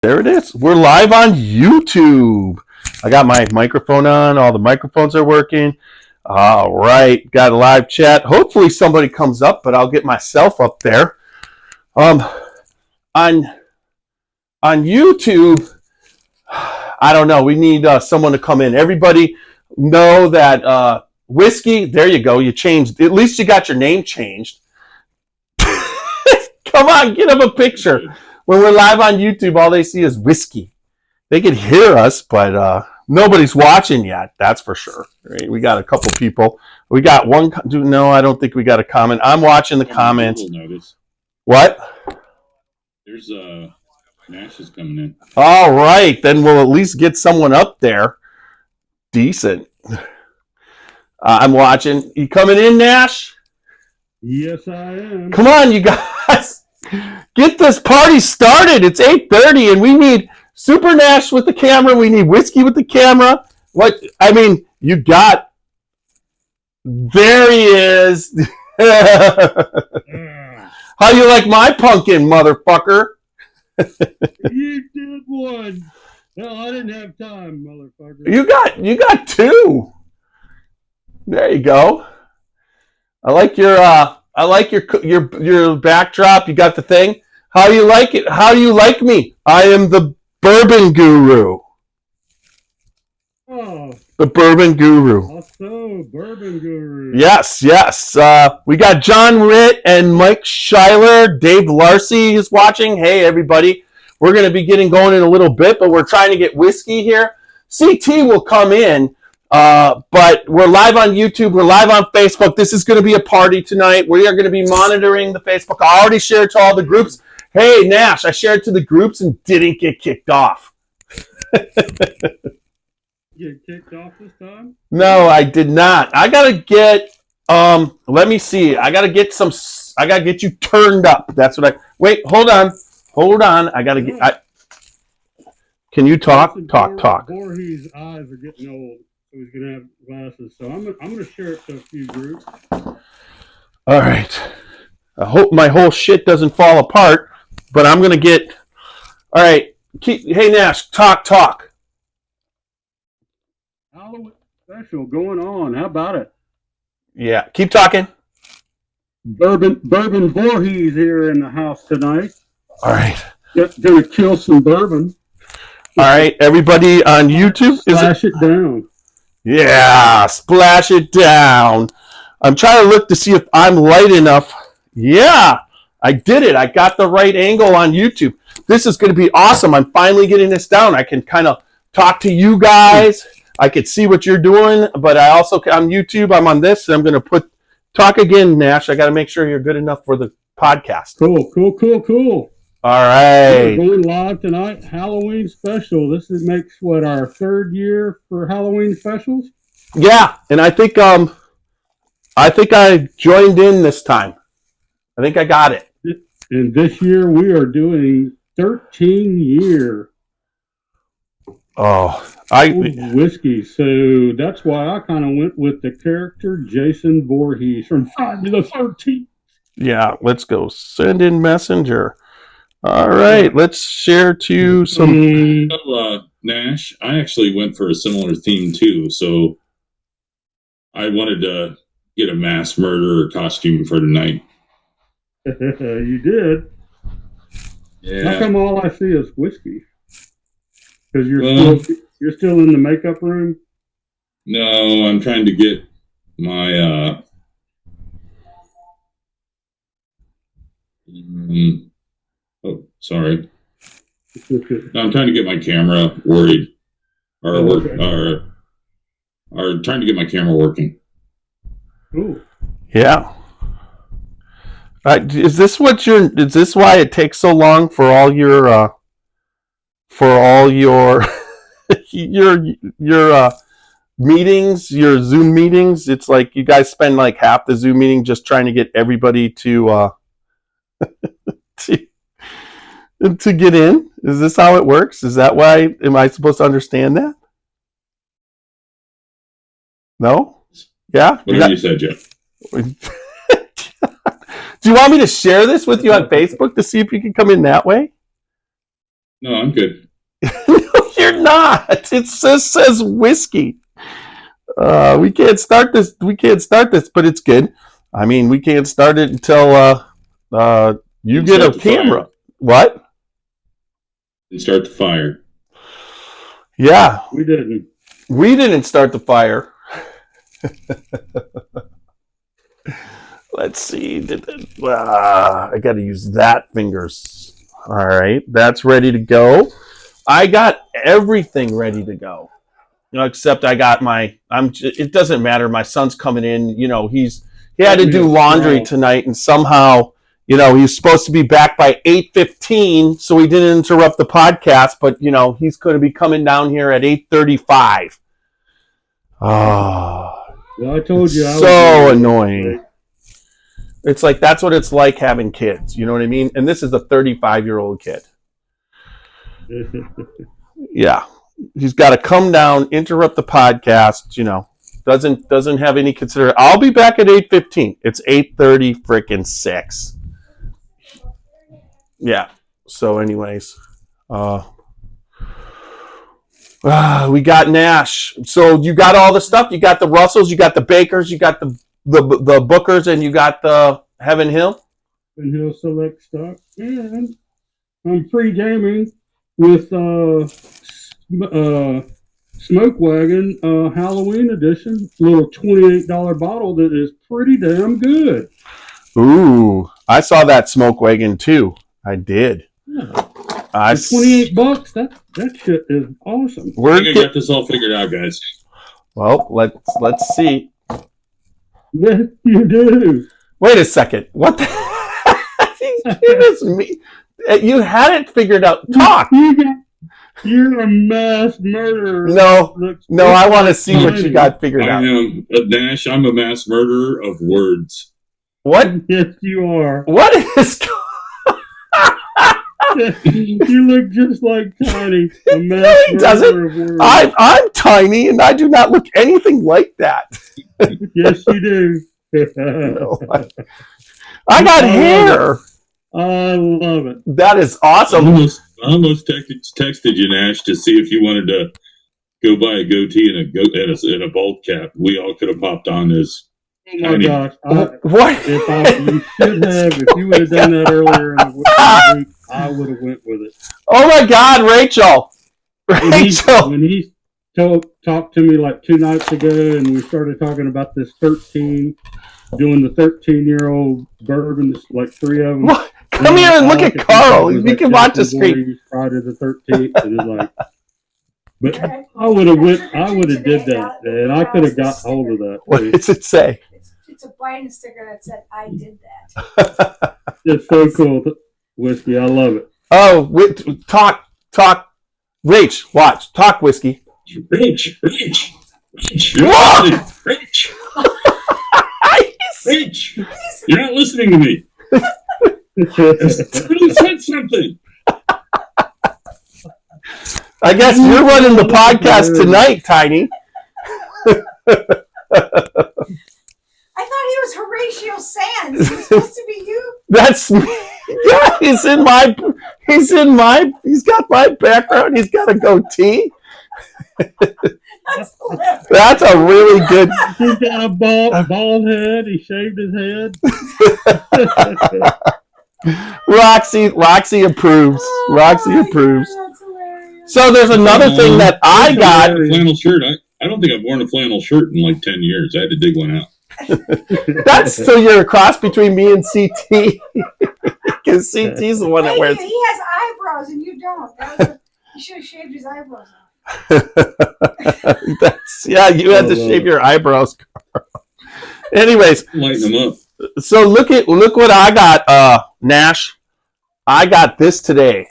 There it is. We're live on YouTube. I got my microphone on. All the microphones are working. All right. Got a live chat. Hopefully somebody comes up, but I'll get myself up there. On YouTube, I don't know. We need someone to come in. Everybody know that whiskey. There you go. You changed. At least you got your name changed. Come on, get up a picture. When we're live on YouTube, all they see is whiskey. They can hear us, but nobody's watching yet. That's for sure. Right? We got a couple people. We got one. No, I don't think we got a comment. I'm watching the comments. What? There's Nash is coming in. All right, then we'll at least get someone up there. Decent. I'm watching. You coming in, Nash? Yes, I am. Come on, you guys. Get this party started. It's 8:30 and we need Super Nash with the camera. We need whiskey with the camera. What? I mean, you got... There he is. How you like my pumpkin, motherfucker? You did one. No, I didn't have time, motherfucker. You got two. There you go. I like your backdrop. You got the thing. How do you like it? How do you like me? I am the Bourbon Guru. Oh. The Bourbon Guru. Also, Bourbon Guru. Yes. We got John Ritt and Mike Schuyler. Dave Larcy is watching. Hey, everybody. We're going to be getting going in a little bit, but we're trying to get whiskey here. CT will come in. But we're live on YouTube. We're live on Facebook. This is going to be a party tonight. We are going to be monitoring the Facebook. I already shared to all the groups. Hey, Nash, I shared to the groups and didn't get kicked off. Get kicked off this time? No, I did not. I got to get, let me see. I got to get you turned up. That's what wait, hold on. I got to get, can you talk? Talk. Voorhees' eyes are getting old. So he's gonna have glasses. So I'm gonna share it to a few groups. All right. I hope my whole shit doesn't fall apart, but I'm gonna get. All right. Hey Nash, talk. Halloween special going on. How about it? Yeah, keep talking. Bourbon Voorhees here in the house tonight. All right. Gonna kill some bourbon. All right, everybody on YouTube, splash it down. Yeah, splash it down. I'm trying to look to see if I'm light enough. Yeah, I did it. I got the right angle on YouTube. This is going to be awesome. I'm finally getting this down. I can kind of talk to you guys. I can see what you're doing, but I also, on YouTube, I'm on this, and I'm going to talk again, Nash. I got to make sure you're good enough for the podcast. Cool. All right. We're going live tonight. Halloween special. This makes what, our third year for Halloween specials? Yeah, and I think I joined in this time. I think I got it. And this year we are doing 13 year. Whiskey. So that's why I kind of went with the character Jason Voorhees from Friday the 13th. Yeah, let's go. Send in messenger. All right, let's share to some. Nash, I actually went for a similar theme too, so I wanted to get a mass murderer costume for tonight. You did? Yeah. How come all I see is whiskey? Because you're still in the makeup room? No, I'm trying to get my oh, sorry. No, I'm trying to get my camera worried, or trying to get my camera working. Cool. Yeah. Is this why it takes so long for all your your meetings, your Zoom meetings? It's like you guys spend like half the Zoom meeting just trying to get everybody to to get in? Is this how it works? Is that why? Am I supposed to understand that? No? Yeah? Whatever you said, Jeff. Do you want me to share this with you on Facebook to see if you can come in that way? No, I'm good. No, you're not. It says whiskey. We can't start this. But it's good. I mean, we can't start it until you get a camera. Fire. What? And start the fire. Yeah. We didn't. We didn't start the fire. Let's see. I got to use that fingers. All right. That's ready to go. I got everything ready to go. Except I got it doesn't matter. My son's coming in. He had to do laundry tonight, and somehow, he's supposed to be back by 8:15, so he didn't interrupt the podcast. But he's going to be coming down here at 8:35. Oh, well, I told you. So annoying. It's like that's what it's like having kids. You know what I mean? And this is a 35-year-old kid. Yeah. He's got to come down, interrupt the podcast, doesn't have any consideration. I'll be back at 8:15. It's 8:30 freaking 6. Yeah. So anyways, we got Nash. So you got all the stuff. You got the Russells, you got the Bakers, you got the Bookers, and you got the Heaven Hill. Heaven Hill Select Stock. And I'm pre-gaming with Smoke Wagon Halloween edition, little $28 bottle that is pretty damn good. Ooh, I saw that Smoke Wagon too. I did. Yeah. $28. That shit is awesome. I think I got this all figured out, guys. Well, let's see. Yes, you do. Wait a second. What the? You had it figured out. Talk. You're a mass murderer. No, I want to see what you got figured out. I am Nash. I'm a mass murderer of words. What? Yes, you are. What is? You look just like Tiny. A mass No, he murderer doesn't. of words. I'm tiny, and I do not look anything like that. Yes, you do. No, I got hair. I love it. That is awesome. I almost texted you, Nash, to see if you wanted to go buy a goatee and a bald cap. We all could have popped on as. Oh my gosh! What? You should have. If you would have done that earlier in the week, I would have went with it. Oh my God, Rachel! When he talked to me like 2 nights ago, and we started talking about this 13, doing the 13-year-old bourbons, like 3 of them. What? Come here and look at Carl. You can watch the screen. Friday the 13th, and it's like. But I would have did that, and I could have got hold of that. What does it say? It's a button sticker that said, "I did that." It's so cool, Whiskey. I love it. Oh, talk, Rach, watch, talk, Whiskey. Rach. You're not listening to me. Somebody said something. I guess you're running the podcast tonight, Tiny. I thought he was Horatio Sands. He was supposed to be you. That's me. Yeah, he's got my background. He's got a goatee. That's hilarious. That's a really good. He's got a bald head. He shaved his head. Roxy approves. Oh, Roxy approves. God, that's hilarious. So there's another thing that I got. Flannel shirt. I don't think I've worn a flannel shirt in like 10 years. I had to dig one out. That's so you're a cross between me and CT. Because CT's the one that wears. He has eyebrows and you don't. You should have shaved his eyebrows off. You had to shave your eyebrows. Anyways, Lighten them up. so look what I got, Nash. I got this today.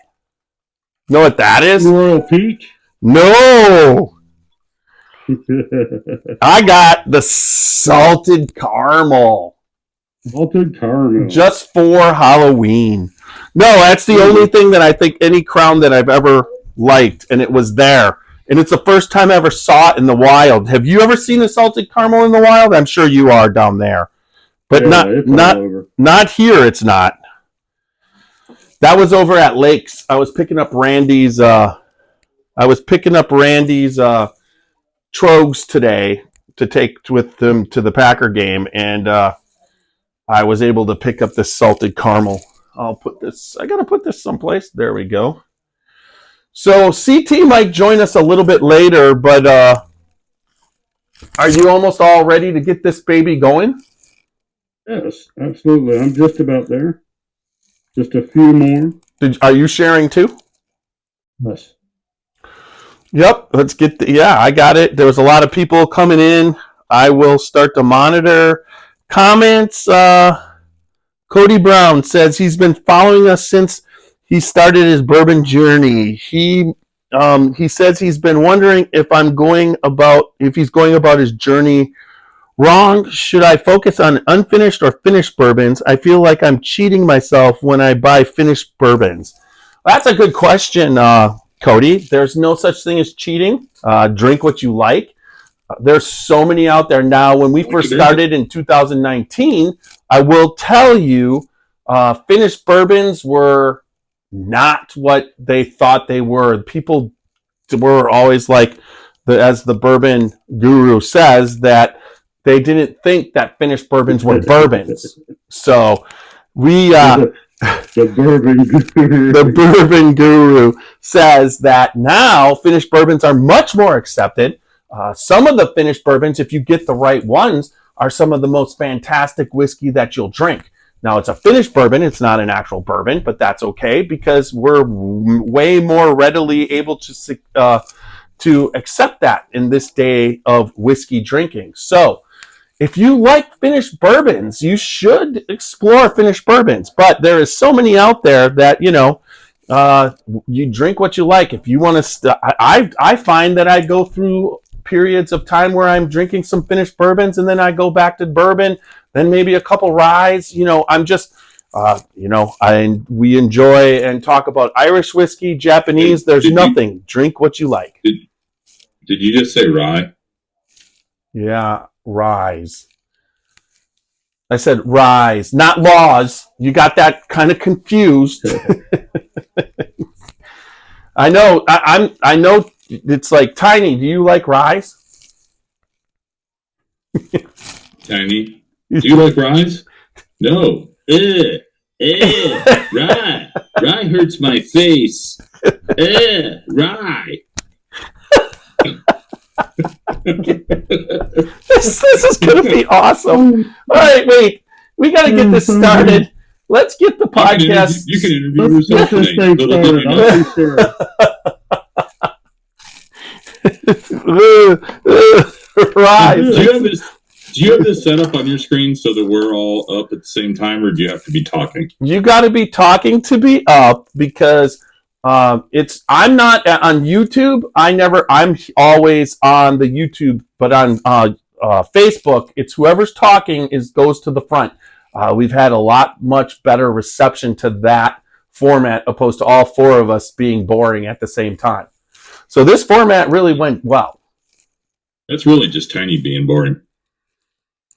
Know what that is? Royal Peach. No. I got the salted caramel. Salted caramel. Just for Halloween. No, that's the only thing that I think any crown that I've ever liked, and it was there. And it's the first time I ever saw it in the wild. Have you ever seen a salted caramel in the wild? I'm sure you are down there. But not here, it's not. That was over at Lakes. I was picking up Randy's. Trogs today to take with them to the Packer game, and I was able to pick up this salted caramel. I'll put this. I gotta put this someplace. There we go. So CT might join us a little bit later, but are you almost all ready to get this baby going? Yes, absolutely. I'm just about there. Just a few more. Are you sharing too? Yes. Yep. Let's get I got it. There was a lot of people coming in. I will start to monitor comments. Cody Brown says he's been following us since he started his bourbon journey. He says he's been wondering if he's going about his journey wrong. Should I focus on unfinished or finished bourbons? I feel like I'm cheating myself when I buy finished bourbons. That's a good question, Cody. There's no such thing as cheating. Drink what you like. There's so many out there now. When we first started in 2019, I will tell you, finished bourbons were not what they thought they were. People were always like, as the Bourbon Guru says, that they didn't think that finished bourbons were bourbons. So we... The Bourbon Guru. The Bourbon Guru says that now finished bourbons are much more accepted. Some of the finished bourbons, if you get the right ones, are some of the most fantastic whiskey that you'll drink. Now, it's a finished bourbon. It's not an actual bourbon, but that's okay because we're way more readily able to accept that in this day of whiskey drinking. So, if you like finished bourbons, you should explore finished bourbons. But there is so many out there that, you drink what you like. If you want to, I find that I go through periods of time where I'm drinking some finished bourbons, and then I go back to bourbon, then maybe a couple ryes. I'm just, we enjoy and talk about Irish whiskey, Japanese. There's nothing. Drink what you like. Did you just say rye? Yeah. Rise. I said rise, not laws. You got that kind of confused. I know. I know. It's like Tiny. Do you like rise? Tiny. Do you like rise? No. Rye. Rye hurts my face. Rye. This is going to be awesome. All right, wait. We got to get this started. Let's get the podcast. You can interview yourself today. Rise. Do you have this set up on your screen so that we're all up at the same time, or do you have to be talking? You got to be talking to be up because I'm not on YouTube. I'm always on the YouTube, but on Facebook, it's whoever's talking goes to the front. We've had a much better reception to that format opposed to all four of us being boring at the same time. So this format really went well. That's really just Tiny being boring.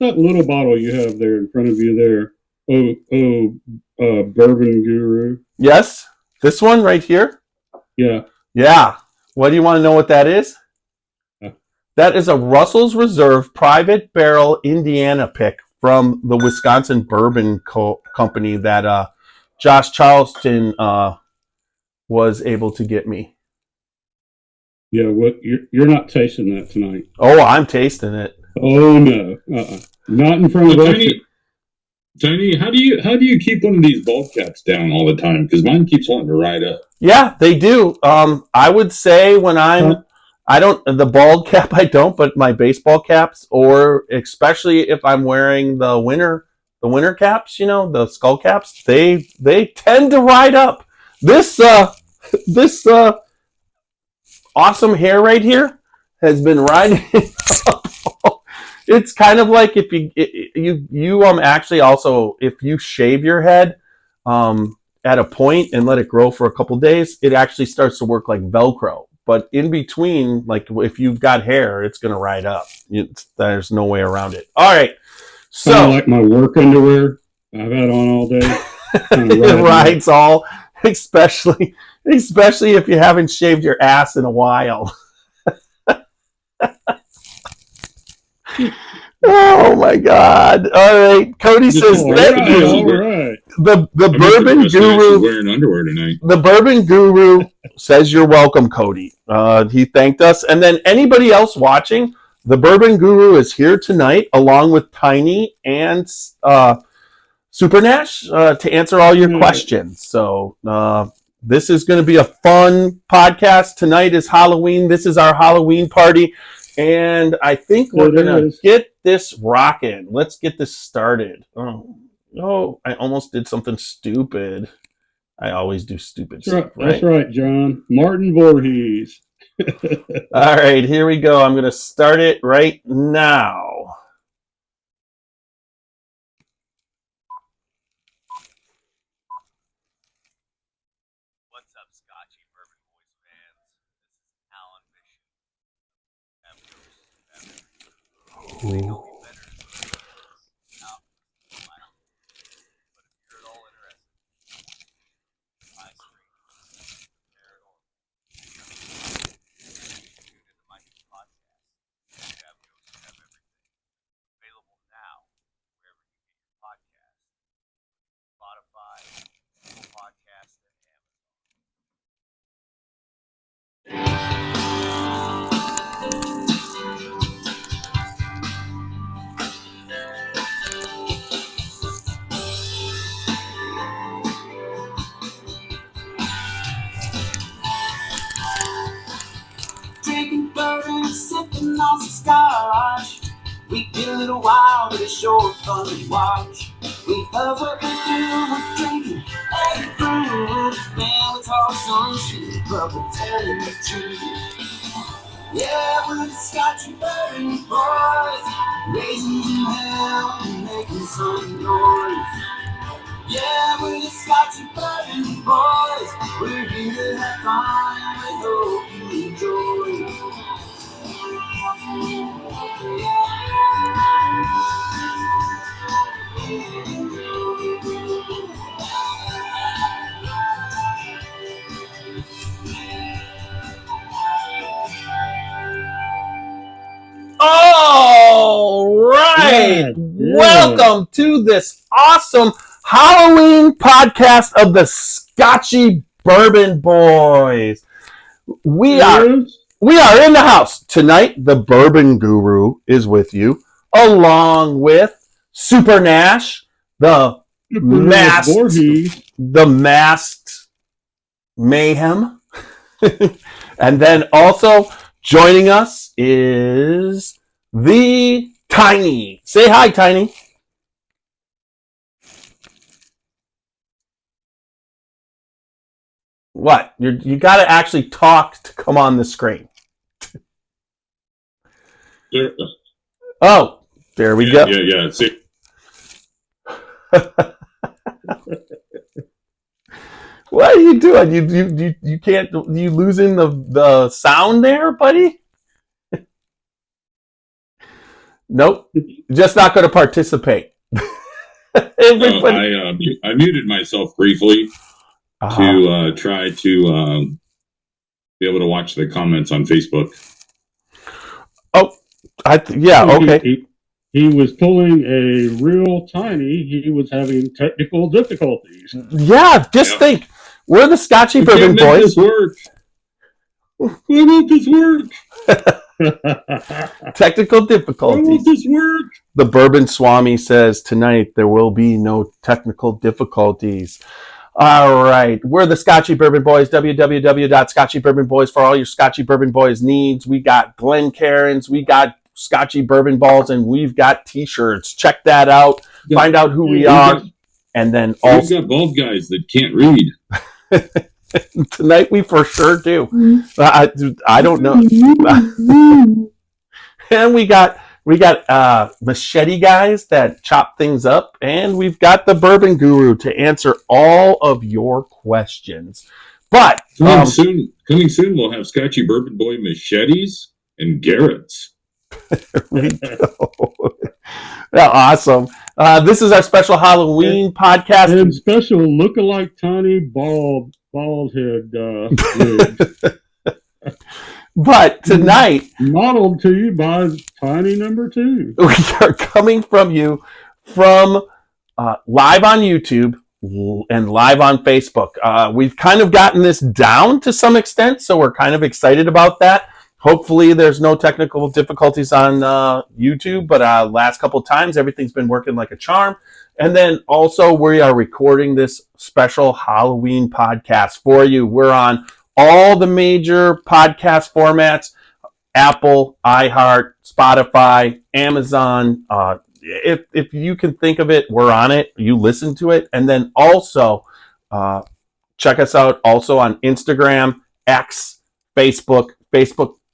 That little bottle you have there in front of you there. Bourbon Guru. Yes. This one right here? Yeah. Yeah. What do you want to know what that is? That is a Russell's Reserve Private Barrel Indiana pick from the Wisconsin Bourbon Company that Josh Charleston was able to get me. Yeah, you're not tasting that tonight. Oh, I'm tasting it. Oh, no. Not in front of us. Tiny, how do you keep one of these bulb caps down all the time? Because mine keeps wanting to ride up. Yeah, they do. I would say when the bald cap I don't, but my baseball caps, or especially if I'm wearing the winter caps, the skull caps, they tend to ride up. This awesome hair right here has been riding up. It's kind of like if you actually also, if you shave your head at a point and let it grow for a couple days, it actually starts to work like Velcro. But in between, like if you've got hair, it's going to ride up. There's no way around it. All right. So like my work underwear I've had on all day. It rides all. especially if you haven't shaved your ass in a while. Oh my God! All right, Cody says thank you. All right. The Bourbon Guru wearing underwear tonight. The Bourbon Guru says you're welcome, Cody. He thanked us, and then anybody else watching, the Bourbon Guru is here tonight, along with Tiny and Super Nash, to answer all your questions. So this is going to be a fun podcast. Tonight is Halloween. This is our Halloween party. And I think we're going to get this rocking. Let's get this started. Oh, I almost did something stupid. I always do stupid stuff, right? That's right, John. Martin Voorhees. All right, here we go. I'm going to start it right now. What's up, Scotchy Bourbon Boys fans? This is Alan Bishop. Ooh. Drinking bourbon, sipping on some scotch. We get a little wild, but it's sure fun to watch. We love what we do, we're drinking every brew. Man, we talk some shit, but we're telling the truth. Yeah, we're the Scotchy Bourbon Boys, raisins in hell and making some noise. Yeah, we're the Scotchy Bourbon Boys, we're here to have fun and we hope you enjoy. All right. Yeah. Welcome to this awesome Halloween podcast of the Scotchy Bourbon Boys. We are in the house tonight. The Bourbon Guru is with you, along with Super Nash, the masked mayhem, and then also joining us is the Tiny. Say hi, Tiny. What? You got to actually talk to come on the screen. Oh, there we go. Yeah. See, What are you doing? You can't. You losing the sound there, buddy? Nope. Just not going to participate. Everybody. I muted myself briefly to try to be able to watch the comments on Facebook. Oh, okay. He was pulling a real Tiny. He was having technical difficulties. Yeah, just think. We're the Scotchy Bourbon Boys. Why won't this work? Technical difficulties. Why won't this work? The Bourbon Swami says tonight there will be no technical difficulties. All right. We're the Scotchy Bourbon Boys, www.scotchybourbonboys for all your Scotchy Bourbon Boys needs. We got Glencairns, we got Scotchy Bourbon Balls, and we've got T-shirts. Check that out. Find out who we are. And then also... We've got bald guys that can't read. Tonight we for sure do. I don't know. And we got machete guys that chop things up, and we've got the Bourbon Guru to answer all of your questions. But coming soon, we'll have Scotchy Bourbon Boy machetes and Garrett's. There we go. Awesome. This is our special Halloween podcast. And special look-alike tiny bald head wig. But tonight, modeled to you by Tiny Number 2. we are coming from you from live on YouTube and live on Facebook. We've kind of gotten this down to some extent, so we're kind of excited about that. Hopefully there's no technical difficulties on YouTube, but last couple of times everything's been working like a charm. And then also we are recording this special Halloween podcast for you. We're on all the major podcast formats: Apple, iHeart, Spotify, Amazon. If you can think of it, we're on it. You listen to it. And then also check us out also on Instagram, X, Facebook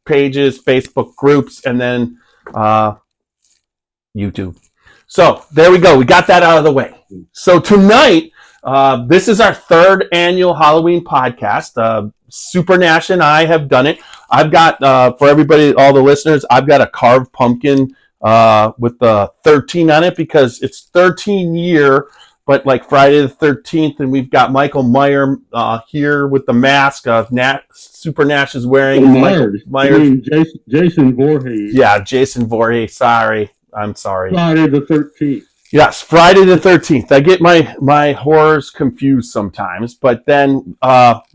pages, Facebook groups, and then YouTube. So there we go. We got that out of the way. So tonight, this is our third annual Halloween podcast. Super Nash and I have done it. I've got, for everybody, all the listeners, I've got a carved pumpkin with the 13 on it because it's 13 year, but like Friday the 13th, and we've got Michael Meyer here with the mask. Super Nash is wearing Myers. Jason Voorhees. Yeah, Jason Voorhees. Sorry. I'm sorry. Friday the 13th. Yes, Friday the 13th. I get my horrors confused sometimes, but then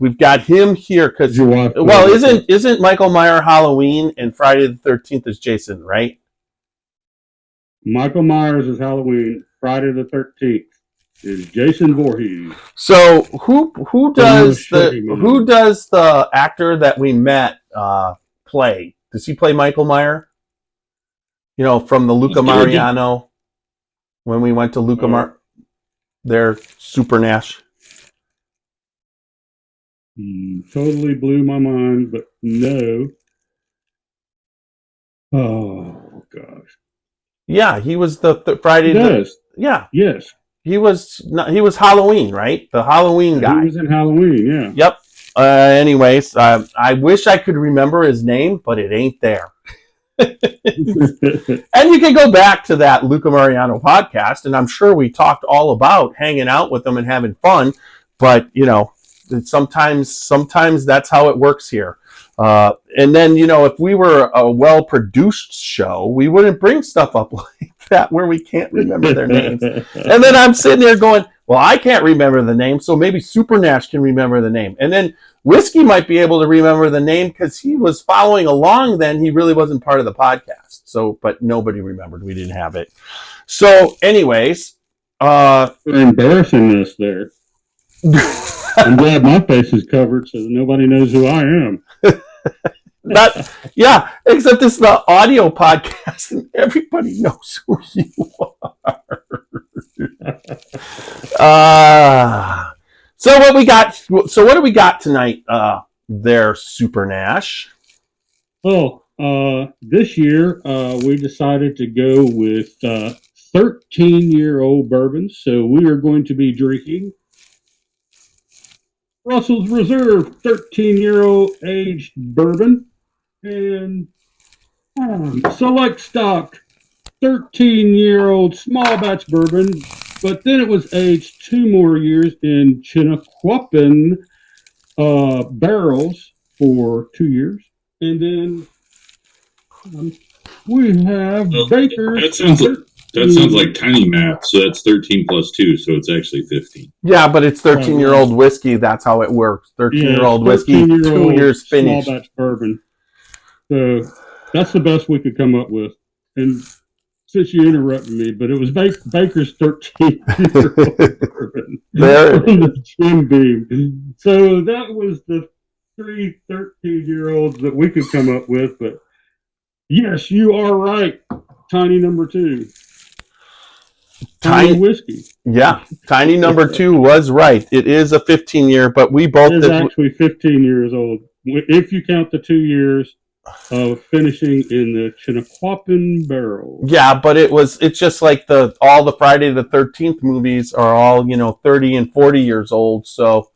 we've got him here because isn't Michael Meyer Halloween and Friday the 13th is Jason, right? Michael Myers is Halloween. Friday the 13th is Jason Voorhees. So who does the actor that we met play? Does he play Michael Meyer? You know, from the Luca Mariano. When we went to Luca their Super Nash. Totally blew my mind, but no. Oh gosh. Yeah, he was the Friday. Yeah. Yes. He was Halloween, right? The Halloween guy. He was in Halloween, yeah. Yep. Anyways, I wish I could remember his name, but it ain't there. And you can go back to that Luca Mariano podcast, and I'm sure we talked all about hanging out with them and having fun. But you know, sometimes that's how it works here. And then if we were a well-produced show, we wouldn't bring stuff up like that where we can't remember their names. And then I'm sitting there going, well, I can't remember the name, so maybe Super Nash can remember the name. And then Whiskey might be able to remember the name because he was following along then. He really wasn't part of the podcast. So, but nobody remembered. We didn't have it. So anyways. Embarrassing us there. I'm glad my face is covered so nobody knows who I am. Yeah, except it's the audio podcast and everybody knows who you are. So what do we got tonight there, Super Nash? This year we decided to go with 13-year-old bourbons. So we are going to be drinking Russell's Reserve 13-year-old aged bourbon and Select Stock 13-year-old small batch bourbon, but then it was aged 2 more years in Chinquapin barrels for 2 years. And then we have Baker's. That sounds like tiny math. So that's 13 plus 2, so it's actually 15. Yeah, but it's 13-year-old whiskey. That's how it works. 13-year-old whiskey, 2 years finished. Small batch bourbon. So that's the best we could come up with. And since you interrupted me, but it was Baker's 13-year-old bourbon from the Jim Beam. So that was the 3 13-year-olds that we could come up with. But yes, you are right. Tiny number 2. Tiny whiskey. Yeah, Tiny number 2 was right. It is a 15-year, but we both... It is actually 15 years old. If you count the 2 years of finishing in the Chinquapin barrel. Yeah, but it's just like all the Friday the 13th movies are all, 30 and 40 years old, so,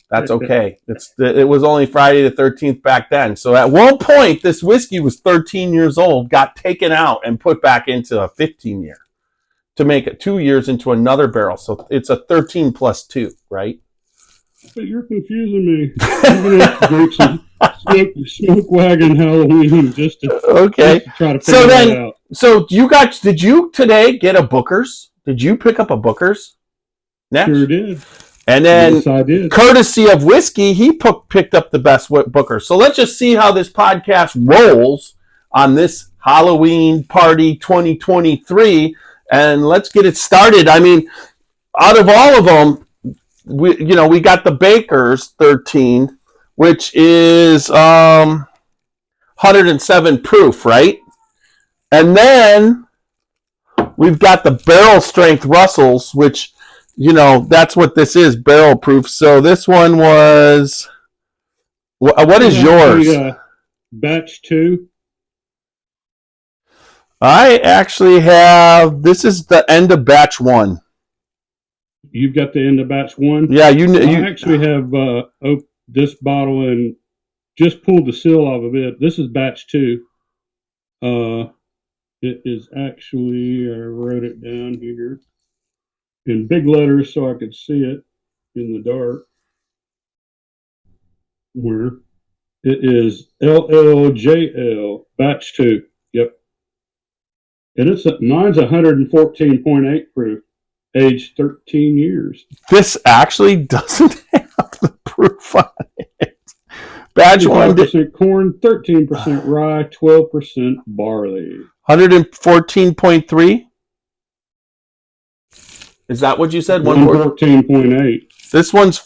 that's okay. It was only Friday the 13th back then. So at one point, this whiskey was 13 years old, got taken out and put back into a 15-year to make it 2 years into another barrel. So it's a 13 plus 2, right? But you're confusing me. I'm going to have to drink some smoke wagon Halloween just to try to figure that out. So did you today get a Booker's? Did you pick up a Booker's? Nash? Sure did. And then, yes, I did. Courtesy of whiskey, he picked up the best Booker. So let's just see how this podcast rolls on this Halloween party 2023, and let's get it started. I mean, out of all of them, we got the Baker's 13, which is 107 proof, right? And then we've got the barrel strength Russells, which, that's what this is, barrel proof. So this one was, what is yours? Batch 2. I actually have, this is the end of batch 1. You've got the end of batch 1? Yeah, I actually have this bottle and just pulled the seal off of it. This is batch 2. It is actually, I wrote it down here in big letters so I could see it in the dark. Where it is LLJL batch 2. Yep. And mine's 114.8 proof, aged 13 years. This actually doesn't have the proof on it. Batch 1 5% corn, 13% rye, 12% barley. 114.3. Is that what you said? 114.8. This one's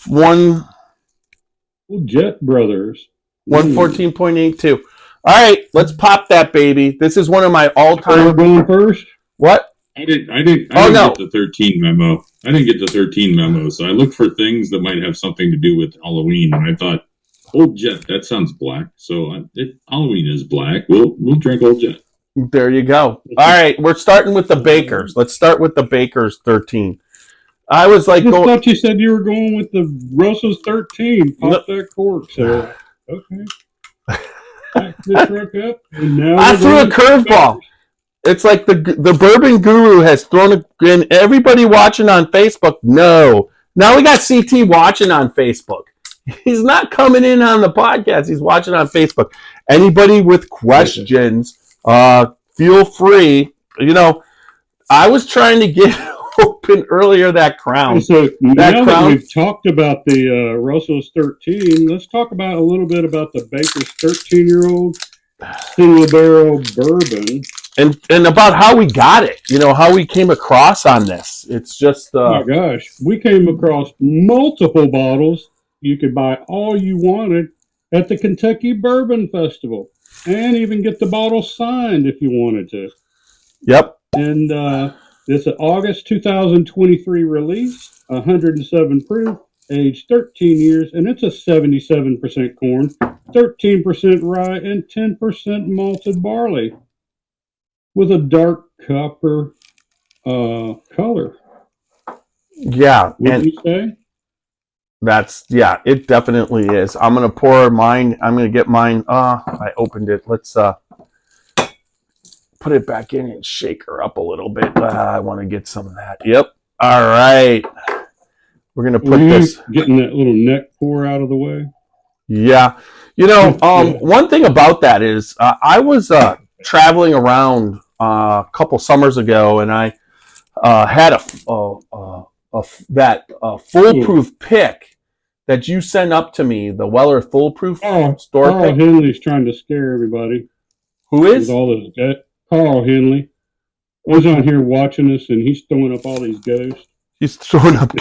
Jet Brothers. 114.82. All right, let's pop that baby. This is one of my all-time. We're going first. What? I didn't get the 13 memo. I didn't get the 13 memo, so I looked for things that might have something to do with Halloween, and I thought, Old Jet, that sounds black. So if Halloween is black, we'll drink Old Jet. There you go. All right, we're starting with the Bakers. Let's start with the Bakers 13. I was like, I thought you said you were going with the Russell's 13. Pop that cork. So, okay. Back the truck up. And now I threw a curveball. It's like the Bourbon Guru has thrown it in. Everybody watching on Facebook, no. Now we got CT watching on Facebook. He's not coming in on the podcast. He's watching on Facebook. Anybody with questions, feel free. I was trying to get open earlier that crown. So that we've talked about the Russell's 13, let's talk about a little bit about the Baker's 13-year-old single barrel bourbon. And about how we got it, how we came across on this. It's just... oh my gosh, we came across multiple bottles. You could buy all you wanted at the Kentucky Bourbon Festival and even get the bottle signed if you wanted to. Yep. And it's an August 2023 release, 107 proof, aged 13 years, and it's a 77% corn, 13% rye, and 10% malted barley with a dark copper color. Yeah. Would you say? It definitely is. I'm going to pour mine. I'm going to get mine. I opened it. Let's put it back in and shake her up a little bit. I want to get some of that. Yep. All right. We're going to put this. Getting that little neck pour out of the way. Yeah. One thing about that is I was traveling around a couple summers ago, and I had a foolproof pick that you sent up to me, the Weller foolproof store Carl pick. Henley's trying to scare everybody. Who is? With all this Carl Henley. He's on here watching us, and he's throwing up all these ghosts. He's throwing up.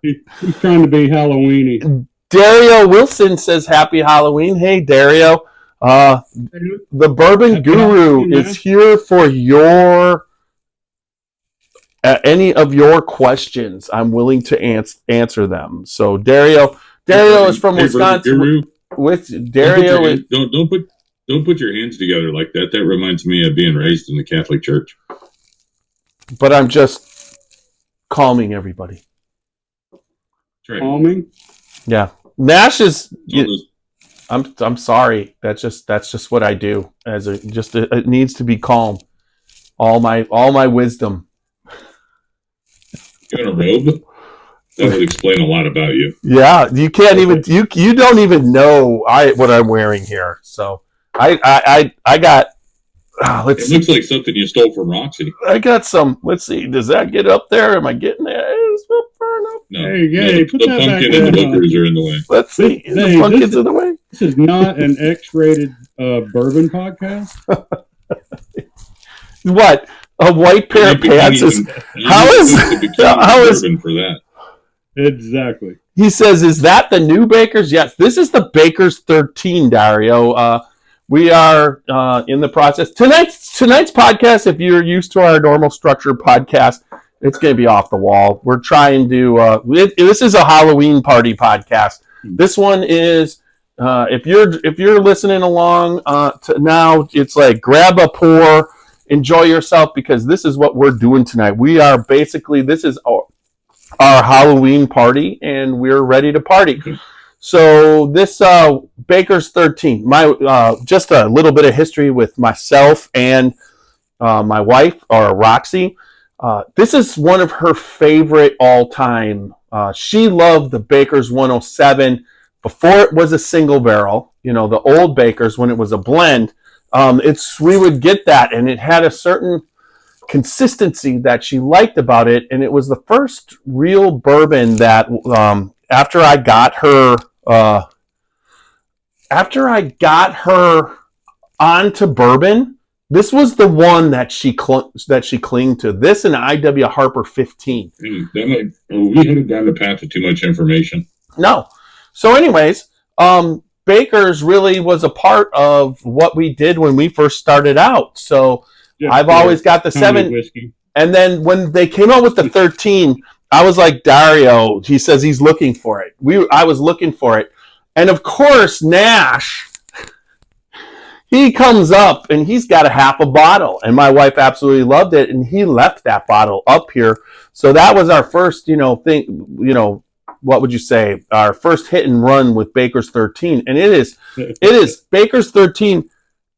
He's trying to be Halloweeny. Dario Wilson says Happy Halloween. Hey, Dario. The Bourbon Guru is here for any of your questions. I'm willing to answer them. So Dario is from Wisconsin. With Dario, don't put your hands together like that. That reminds me of being raised in the Catholic Church. But I'm just calming everybody. That's right. Calming. Yeah, Nash is. I'm sorry. That's just what I do. It needs to be calm. All my wisdom. You in a robe? That would explain a lot about you. Yeah, you can't even you don't even know what I'm wearing here. So I got. Let's It looks like something you stole from Roxy. I got some. Let's see. Does that get up there? Am I getting there? It's not far enough. No, Hey, the pumpkin and the hookers are in the way. Let's see. The pumpkin's in the way. This is not an X-rated bourbon podcast. What? A white pair of pants is how is bourbon for that? Exactly. He says, "Is that the new Baker's?" Yes, this is the Baker's 13, Dario. We are in the process tonight's podcast. If you're used to our normal structured podcast, it's going to be off the wall. We're trying to. This is a Halloween party podcast. This one is. If you're listening along to now, it's like grab a pour, enjoy yourself, because this is what we're doing tonight. We are basically this is our Halloween party, and we're ready to party. So this Baker's 13, my just a little bit of history with myself and my wife, or Roxy. This is one of her favorite all-time. She loved the Baker's 107 before it was a single barrel. You know, the old Baker's when it was a blend. We would get that, and it had a certain consistency that she liked about it, and it was the first real bourbon that after I got her onto bourbon, this was the one that she clinged to. This and IW Harper 15. We haven't gotten the path of too much information. No. So anyways, Baker's really was a part of what we did when we first started out. So I've always got the 7 whiskey. And then when they came out with the 13, I was like, Dario, he says he's looking for it. I was looking for it. And of course, Nash, he comes up and he's got a half a bottle. And my wife absolutely loved it. And he left that bottle up here. So that was our first, thing, what would you say? Our first hit and run with Baker's 13. And it is Baker's 13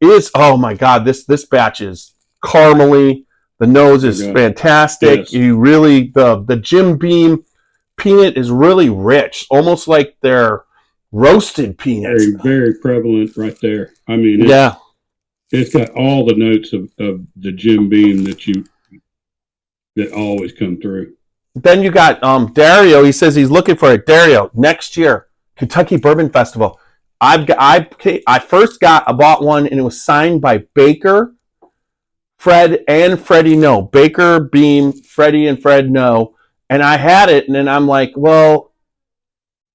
is, oh my God, this batch is caramely. The nose is fantastic. Yes. You really, the Jim Beam peanut is really rich, almost like they're roasted peanuts. Very, very prevalent right there. I mean, it's got all the notes of the Jim Beam that always come through. Then you got Dario. He says he's looking for it. Dario, next year, Kentucky Bourbon Festival. I bought one, and it was signed by Baker, Fred, and Freddie No. Baker, Beam, Freddie, and Fred No. And I had it, and then I'm like, well,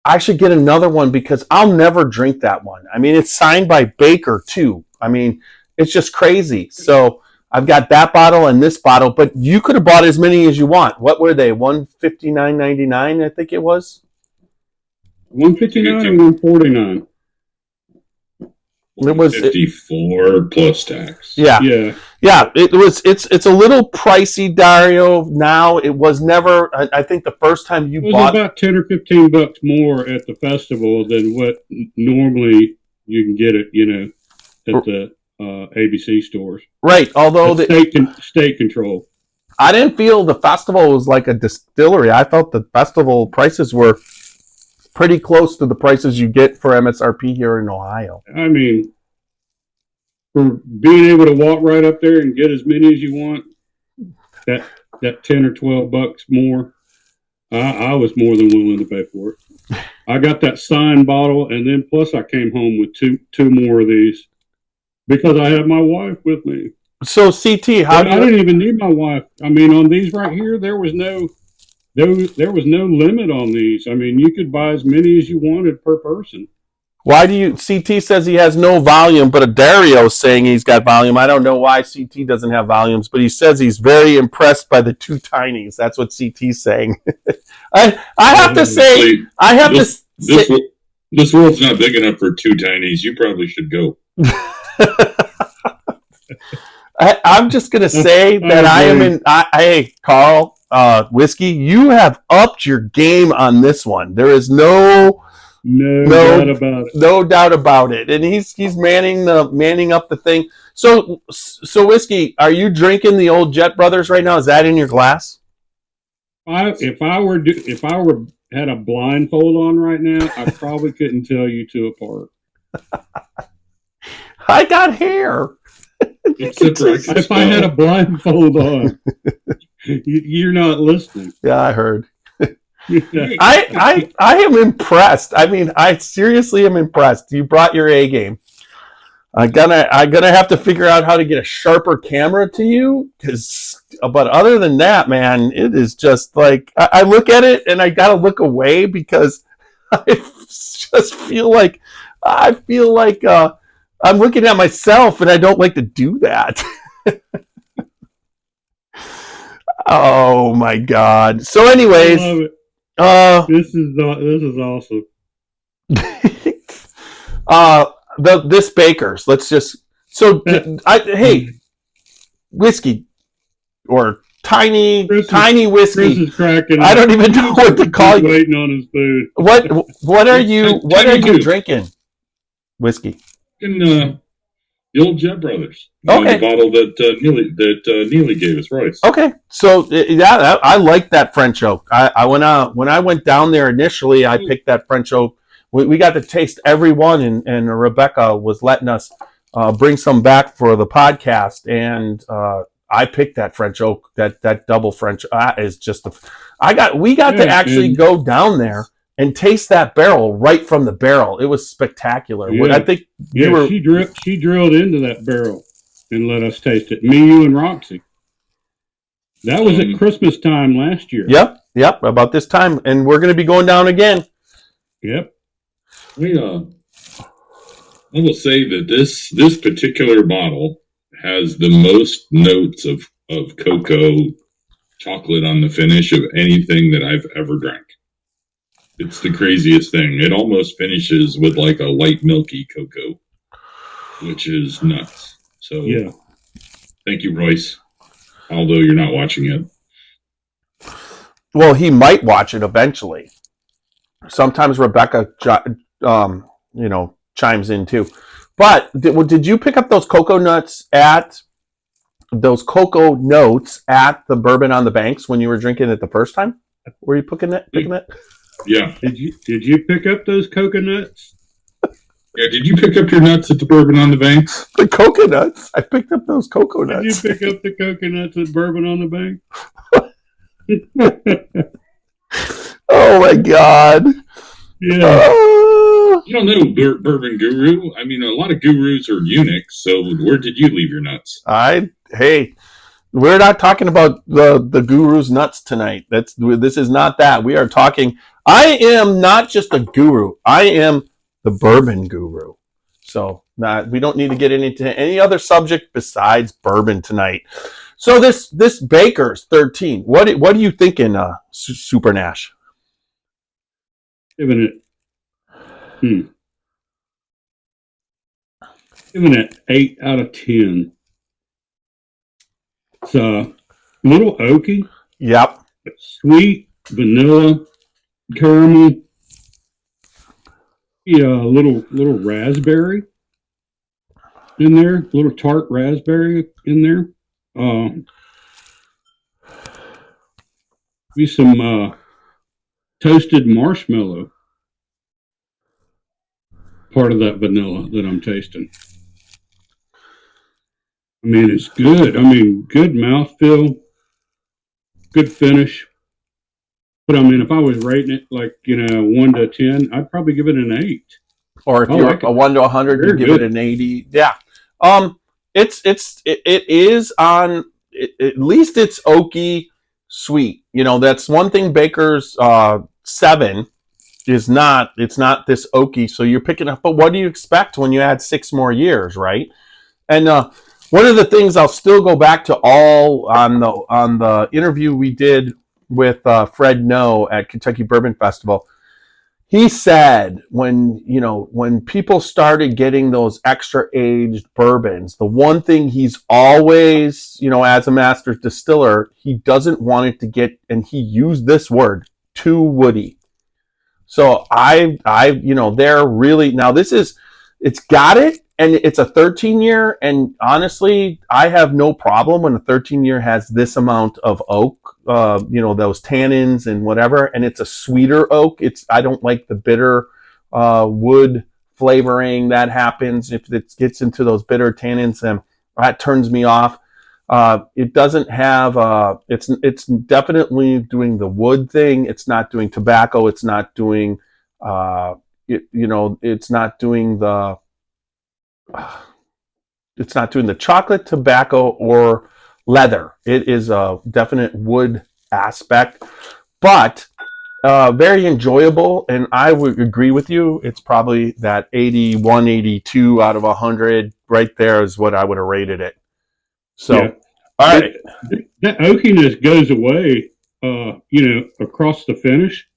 I should get another one because I'll never drink that one. I mean, it's signed by Baker, too. I mean, it's just crazy. So I've got that bottle and this bottle, but you could have bought as many as you want. What were they? $159.99, I think it was. $159 and $149. It was 54 plus tax. Yeah. It's a little pricey, Dario. Now it was never. I think the first time you bought about $10 or $15 more at the festival than what normally you can get it. At the ABC stores. Right. Although state control. I didn't feel the festival was like a distillery. I felt the festival prices were pretty close to the prices you get for MSRP here in Ohio. I mean, for being able to walk right up there and get as many as you want, that $10 or $12 more, I was more than willing to pay for it. I got that signed bottle, and then plus I came home with two more of these because I had my wife with me. So CT, I didn't even need my wife. I mean, on these right here, there was no limit on these. I mean, you could buy as many as you wanted per person. Why do you? CT says he has no volume, but Dario's saying he's got volume. I don't know why CT doesn't have volumes, but he says he's very impressed by the 2 tinies. That's what CT's saying. I have to say, this world's not big enough for 2 tinies. You probably should go. I'm just gonna say that I am in. Hey, Carl, whiskey, you have upped your game on this one. There is no No doubt about it. No doubt about it. And he's manning up the thing. So Whiskey, are you drinking the old Jet Brothers right now? Is that in your glass? If I were had a blindfold on right now, I probably couldn't tell you two apart. I got hair. If I had a blindfold on, you're not listening. Yeah, I heard. I am impressed. I mean, I seriously am impressed. You brought your A game. I'm gonna have to figure out how to get a sharper camera to you, but other than that, man, it is just like I look at it and I gotta look away because I just feel like I'm looking at myself and I don't like to do that. Oh my God! So, anyways, I love it. This is awesome. This Baker's. Let's just hey, whiskey or tiny whiskey. Chris is cracking. I don't even know what to call you. Waiting on his food. What are you drinking? Whiskey. In the old Jet Brothers. Okay. The bottle that Neely gave us, Royce. Okay, so yeah, I like that French oak. When I went down there initially, I picked that French oak. We got to taste every one, and Rebecca was letting us bring some back for the podcast, and I picked that French oak. That double French is just we got to actually go down there and taste that barrel right from the barrel. It was spectacular. Yeah. I think she drilled into that barrel and let us taste it. Me, you, and Roxy. That was at Christmas time last year. Yep, about this time, and we're going to be going down again. Yep. I will say that this particular bottle has the most notes of cocoa chocolate on the finish of anything that I've ever drank. It's the craziest thing. It almost finishes with like a light milky cocoa, which is nuts. So yeah, thank you, Royce. Although you're not watching it. Well, he might watch it eventually. Sometimes Rebecca, chimes in too. But did you pick up those cocoa notes at the Bourbon on the Banks when you were drinking it the first time? Were you picking it? Yeah. Did you pick up those coconuts? Yeah. Did you pick up your nuts at the Bourbon on the Banks? The coconuts. I picked up those coconuts. Did you pick up the coconuts at Bourbon on the Bank? Oh my God. Yeah. You don't know Bourbon Guru? I mean, a lot of gurus are eunuchs, so where did you leave your nuts? Hey, we're not talking about the guru's nuts tonight. This is not that. We are talking, I am not just a guru. I am the Bourbon Guru. So we don't need to get into any other subject besides bourbon tonight. So this Baker's 13, what are you thinking, Super Nash? Giving it 8 out of 10. It's a little oaky. Yep. Sweet, vanilla, caramel. Yeah, a little raspberry in there. A little tart raspberry in there. Be some toasted marshmallow. Part of that vanilla that I'm tasting. I mean, it's good. I mean, good mouthfeel, good finish. But I mean, if I was rating it like 1 to 10, I'd probably give it an 8. Or if you're a 1 to 100, you give it an 80. Yeah. It is on. At least it's oaky, sweet. That's one thing. Baker's 7 is not. It's not this oaky. So you're picking up. But what do you expect when you add 6 more years, right? And one of the things I'll still go back to all on the interview we did with Fred No at Kentucky Bourbon Festival. He said when people started getting those extra aged bourbons, the one thing he's always, as a master distiller, he doesn't want it to get, and he used this word, too woody. So they're really, now it's got it, and it's a 13-year, and honestly, I have no problem when a 13-year has this amount of oak, those tannins and whatever, and it's a sweeter oak. I don't like the bitter wood flavoring that happens if it gets into those bitter tannins, and that turns me off. It doesn't have it's definitely doing the wood thing. It's not doing tobacco. It's not doing it's not doing the chocolate, tobacco, or leather. It is a definite wood aspect, but very enjoyable, and I would agree with you. It's probably that 81, 82 out of 100 right there is what I would have rated it. So, yeah. All right. That oakiness goes away, across the finish,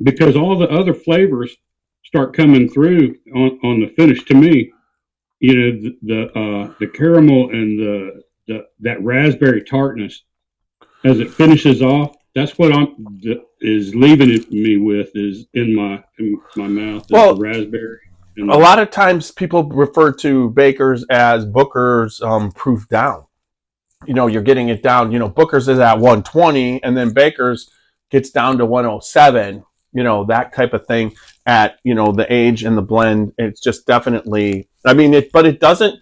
because all the other flavors start coming through on the finish. To me, the caramel and that raspberry tartness as it finishes off. That's what is leaving me with is in my mouth. Well, the raspberry. A lot of times people refer to Baker's as Booker's proof down. You're getting it down. Booker's is at 120, and then Baker's gets down to 107. That type of thing at the age and the blend. It's just definitely. But it doesn't.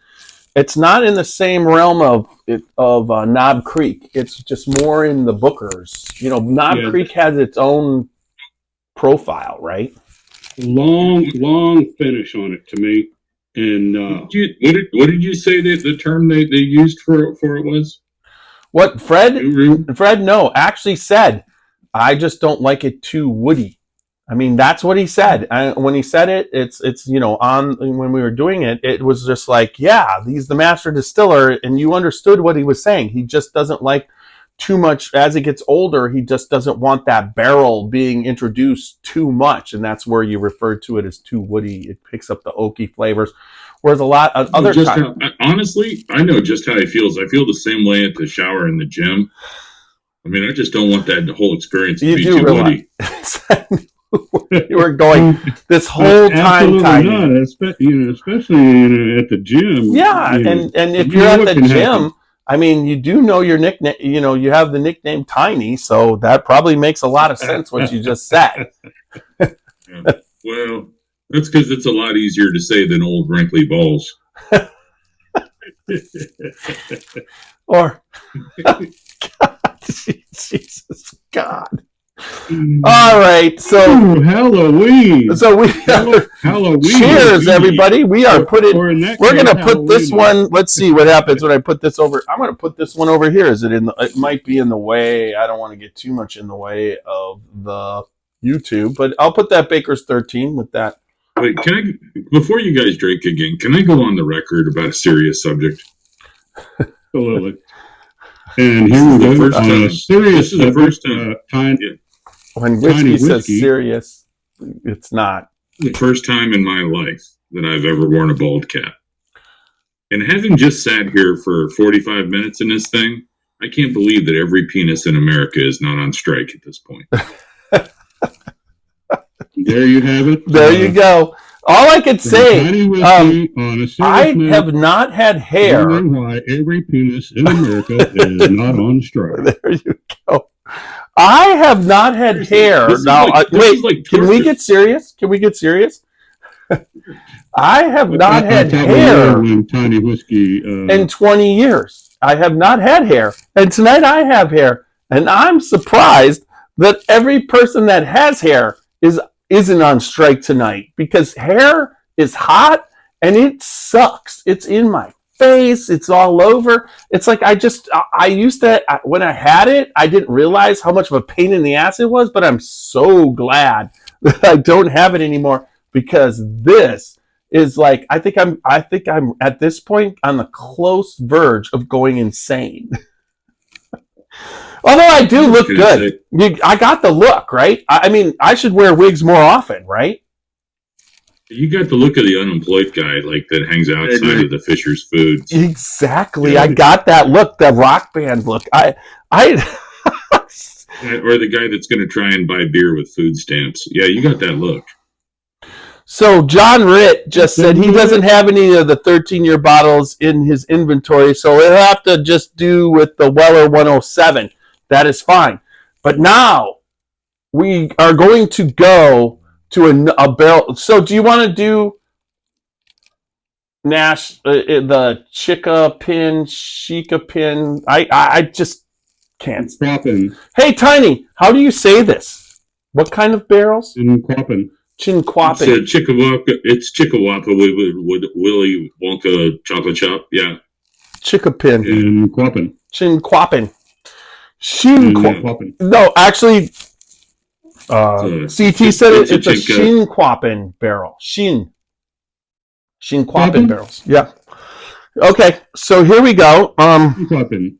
It's not in the same realm of Knob Creek. It's just more in the Booker's. Knob Creek has its own profile, right? Long finish on it to me. And what did you say that the term they used for it was? What Fred actually said, I just don't like it too woody. That's what he said. When he said it, it's when we were doing it, it was just like, yeah, he's the master distiller, and you understood what he was saying. He just doesn't like too much. As he gets older, he just doesn't want that barrel being introduced too much, and that's where you referred to it as too woody. It picks up the oaky flavors, whereas a lot of other times. Honestly, I know just how he feels. I feel the same way at the shower in the gym. I just don't want that whole experience to be too woody. You were going this whole time, not, especially at the gym. Yeah, and if you're at the gym. You do know your nickname. You have the nickname Tiny, so that probably makes a lot of sense what you just said. Yeah. Well, that's because it's a lot easier to say than old wrinkly balls. Or, God, Jesus God. All right, so Halloween. So Halloween. Cheers, everybody. We're gonna put this one. Let's see what happens when I put this over. I'm gonna put this one over here. It might be in the way. I don't want to get too much in the way of the YouTube, but I'll put that Baker's 13 with that. Wait, before you guys drink again, can I go on the record about a serious subject? Absolutely. And here we go. This is the first time. When whiskey says serious, it's not. The first time in my life that I've ever worn a bald cap. And having just sat here for 45 minutes in this thing, I can't believe that every penis in America is not on strike at this point. There you have it. There you go. All I could say, I have not had hair. Why every penis in America is not on strike. There you go. I have not had hair. Now, can we get serious? I have not had hair Tiny whiskey in 20 years. I have not had hair. And tonight I have hair. And I'm surprised that every person that has hair isn't on strike tonight, because hair is hot and it sucks. It's in my face. It's all over. It's like I used to, when I had it, I didn't realize how much of a pain in the ass it was, but I'm so glad that I don't have it anymore, because this is like, I think I'm at this point on the close verge of going insane. Although I do look good. I got the look, right? I should wear wigs more often, right? You got the look of the unemployed guy, like that hangs outside of the Fisher's Foods. Exactly. Yeah. I got that look, that rock band look. Or the guy that's going to try and buy beer with food stamps. Yeah, you got that look. So John Ritt just said he doesn't have any of the 13-year bottles in his inventory, so he'll have to just do with the Weller 107. That is fine. But now we are going to go to a barrel. So do you want to do Nash, the Chinquapin? I just can't. Cauldron. Hey, Tiny, how do you say this? What kind of barrels? Chinquapin. Chinquapin. It's Chinquapin with Willy Wonka chocolate shop. Yeah. Chinquapin. Chinquapin. Chinquapin. Chinquapin. No, actually, CT said it's a Chinquapin barrel. Chinquapin barrels. Yeah. Okay, so here we go. Chinquapin.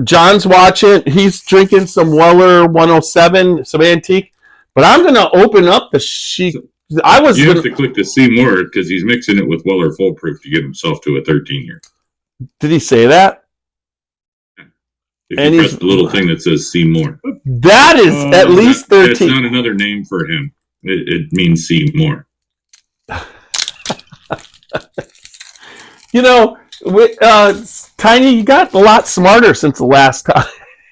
John's watching. He's drinking some Weller 107, some antique. But I'm going to open up the You have to click the see more because he's mixing it with Weller Foolproof to get himself to a 13-year. Did he say that? If you press the little thing that says see more. That is at least 13. It's not another name for him. It means see more. You know, Tiny, you got a lot smarter since the last time.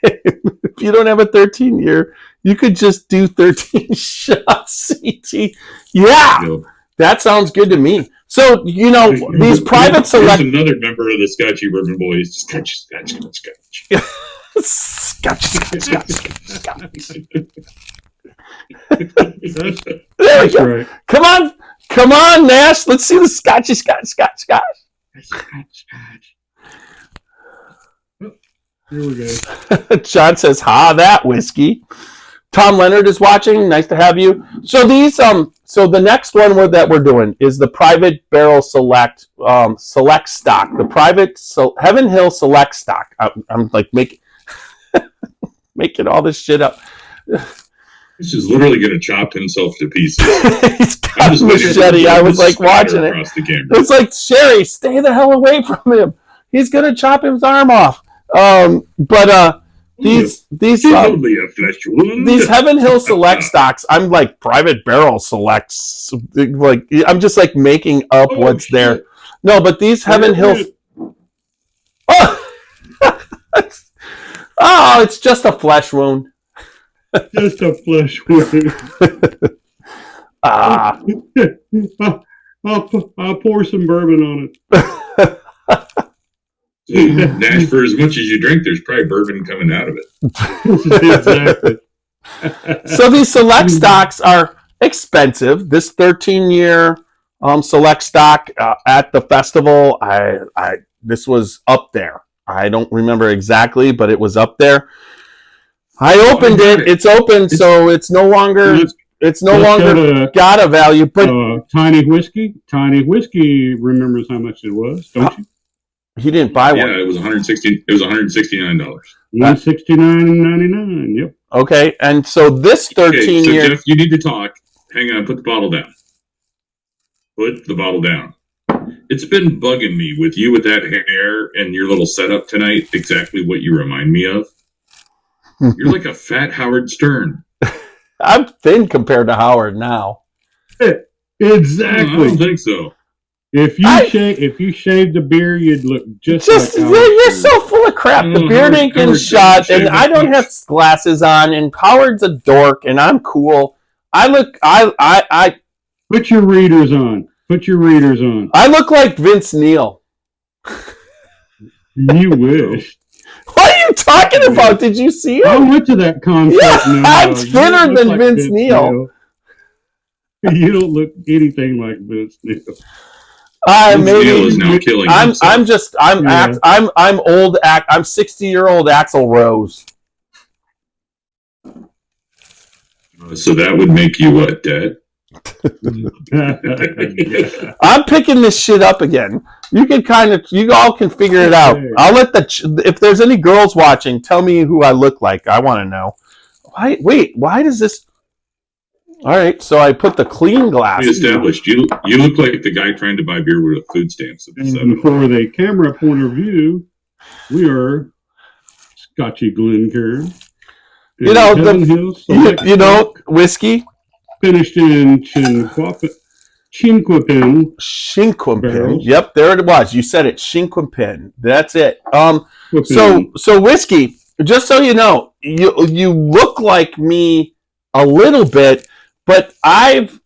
If you don't have a 13-year, you could just do 13 shots, CT. Yeah, that sounds good to me. So, you know, these private select... There's another member of the Scotchy Bourbon Boys. Scotch. There we go. Right. Come on, Nash. Let's see the Scotch. Here we go. John says, "Ha, that whiskey." Tom Leonard is watching. Nice to have you. So these, so the next one that we're doing is the Private Barrel Select Stock. The Private Heaven Hill Select Stock. I'm like making all this shit up. He's just literally going to chop himself to pieces. He's got a machete. I was like watching it. It's like, Sherry, stay the hell away from him. He's going to chop his arm off. These Heaven Hill Select stocks, I'm like Private Barrel Selects. Like I'm just like making up what's there. No, but these Heaven Hill. Oh, it's just a flesh wound. Just a flesh wound. I'll pour some bourbon on it. Nash, for as much as you drink, there's probably bourbon coming out of it. Exactly. So these select stocks are expensive. This 13-year select stock at the festival, this was up there. I don't remember exactly, but it was up there. I opened it. It's open, so it's no longer got a value. But Tiny Whiskey remembers how much it was, don't you? He didn't buy one. Yeah, it was $169. $169.99. Yep. Okay, and so this 13-year. So Jeff, you need to talk. Hang on, put the bottle down. Put the bottle down. It's been bugging me with you with that hair and your little setup tonight. Exactly what you remind me of. You're like a fat Howard Stern. I'm thin compared to Howard now. Exactly. I don't think so. If you shaved the beard, you'd look just like you're so full of crap. The beard ain't getting shot, and I don't have glasses on, and Howard's a dork, and I'm cool. I put your readers on. I look like Vince Neil. You wish. What are you talking about? Did you see him? I went to that concert. Yeah, I'm thinner than Vince Neil. You don't look anything like Vince Neil. Neil is now killing himself. I'm old. I'm 60-year-old Axl Rose. So that would make you what, dead? I'm picking this shit up again. You all can figure it out. I'll let if there's any girls watching, tell me who I look like. I want to know. Why does this? All right, so I put the clean glass. We established you look like the guy trying to buy beer with food stamps. And for the camera point of view, we are Scotchy Glencairn. You know, Heaven Hills Select whiskey. finished in Chinquapin. Chinquapin. Yep, there it was. You said it. Chinquapin. That's it. So whiskey. Just so you know, you look like me a little bit, but I've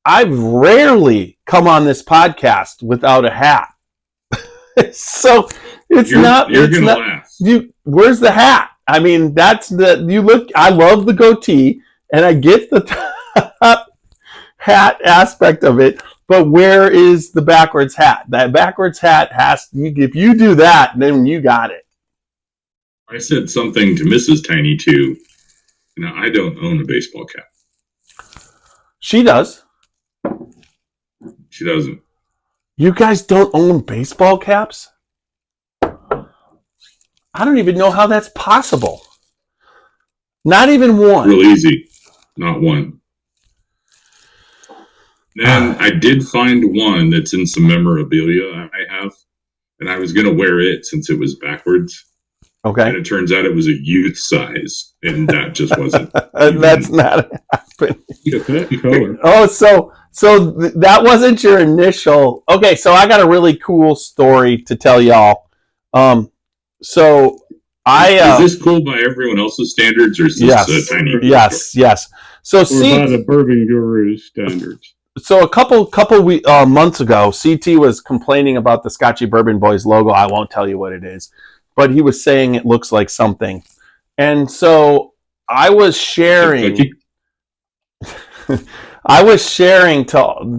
rarely come on this podcast without a hat. So it's not. Laugh. Where's the hat? I mean, I love the goatee, and I get the top hat aspect of it. But where is the backwards hat? That backwards hat if you do that, then you got it. I said something to Mrs. Tiny too. Now, I don't own a baseball cap. She does. She doesn't. You guys don't own baseball caps? I don't even know how that's possible. Not even one. Real easy. Not one. And I did find one that's in some memorabilia I have. And I was going to wear it since it was backwards. Okay. And it turns out it was a youth size. And that just wasn't. That's not happening. Color. Oh, so that wasn't your initial. Okay, so I got a really cool story to tell y'all. So is this cool by everyone else's standards, or is this tiny? Yes. So by the Bourbon Guru standards. So a couple months ago, CT was complaining about the Scotchy Bourbon Boys logo. I won't tell you what it is, but he was saying it looks like something. And so I was sharing to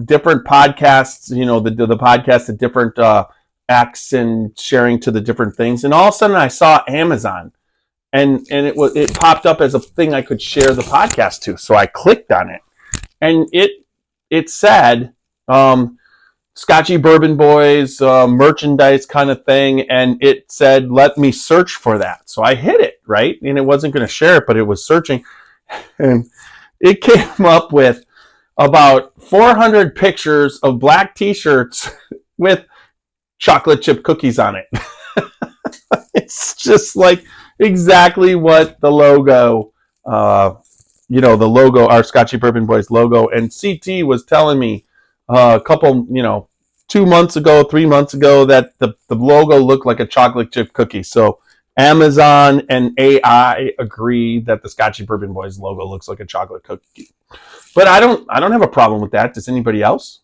different podcasts, the podcast at different acts, and sharing to the different things. And all of a sudden I saw Amazon, and it popped up as a thing I could share the podcast to. So I clicked on it, and it said Scotchy Bourbon Boys merchandise kind of thing, and it said let me search for that. So I hit it, right? And it wasn't going to share it, but it was searching, and it came up with about 400 pictures of black t-shirts with chocolate chip cookies on it. It's just like exactly what the logo the logo, our Scotchy Bourbon Boys logo. And CT was telling me a couple, 2 months ago, 3 months ago, that the logo looked like a chocolate chip cookie. So Amazon and AI agree that the Scotchy Bourbon Boys logo looks like a chocolate cookie. But I don't have a problem with that. Does anybody else?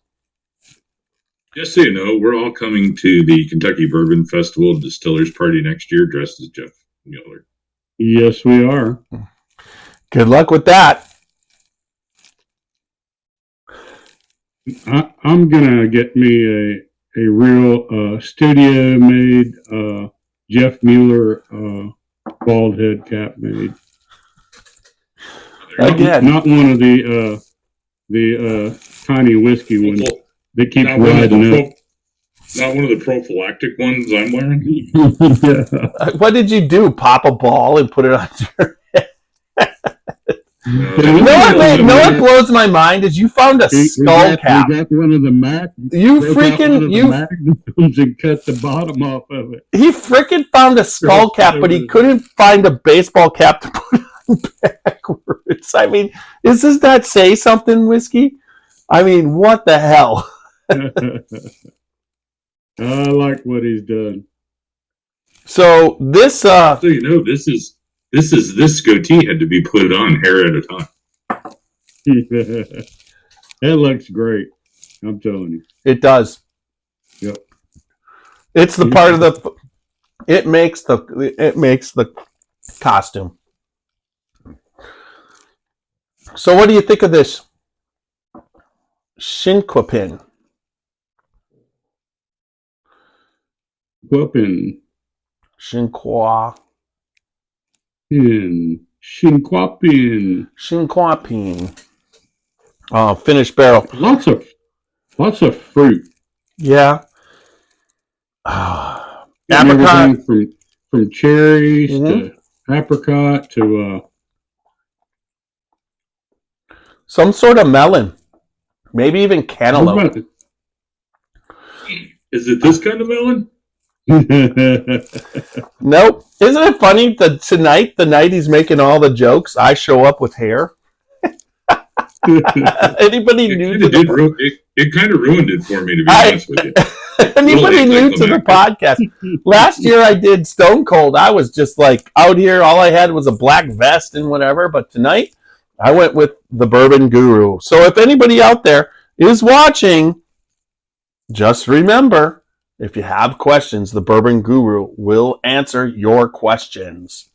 Just so you know, we're all coming to the Kentucky Bourbon Festival Distillers Party next year dressed as Jeff Mueller. Yes, we are. Good luck with that. I'm gonna get me a real studio-made Jeff Mueller bald head cap made. Again, not one of the tiny whiskey ones that keeps riding up. Not one of the prophylactic ones I'm wearing. Yeah. What did you do? Pop a ball and put it on your head? What blows my mind is you found a skull cap. We got one of the magnums and cut the bottom off of it. He freaking found a skull cap, but he couldn't find a baseball cap to put on backwards. I mean, does that say something, Whiskey? I mean, what the hell? I like what he's done. So this this goatee had to be put on hair at a time. That looks great. I'm telling you. It does. Yep. It's the part of it makes the costume. So what do you think of this Chinquapin? Chinquapin. Finished barrel. Lots of fruit. Yeah. Apricot. From cherries to apricot to some sort of melon. Maybe even cantaloupe. Is it this kind of melon? Nope. Isn't it funny that tonight, the night he's making all the jokes, I show up with hair? Anybody new to it kind of ruined it for me, to be honest with you. Anybody new to the podcast? Last year I did Stone Cold. I was just like out here. All I had was a black vest and whatever. But tonight I went with the Bourbon Guru. So if anybody out there is watching, just remember, if you have questions, the Bourbon Guru will answer your questions.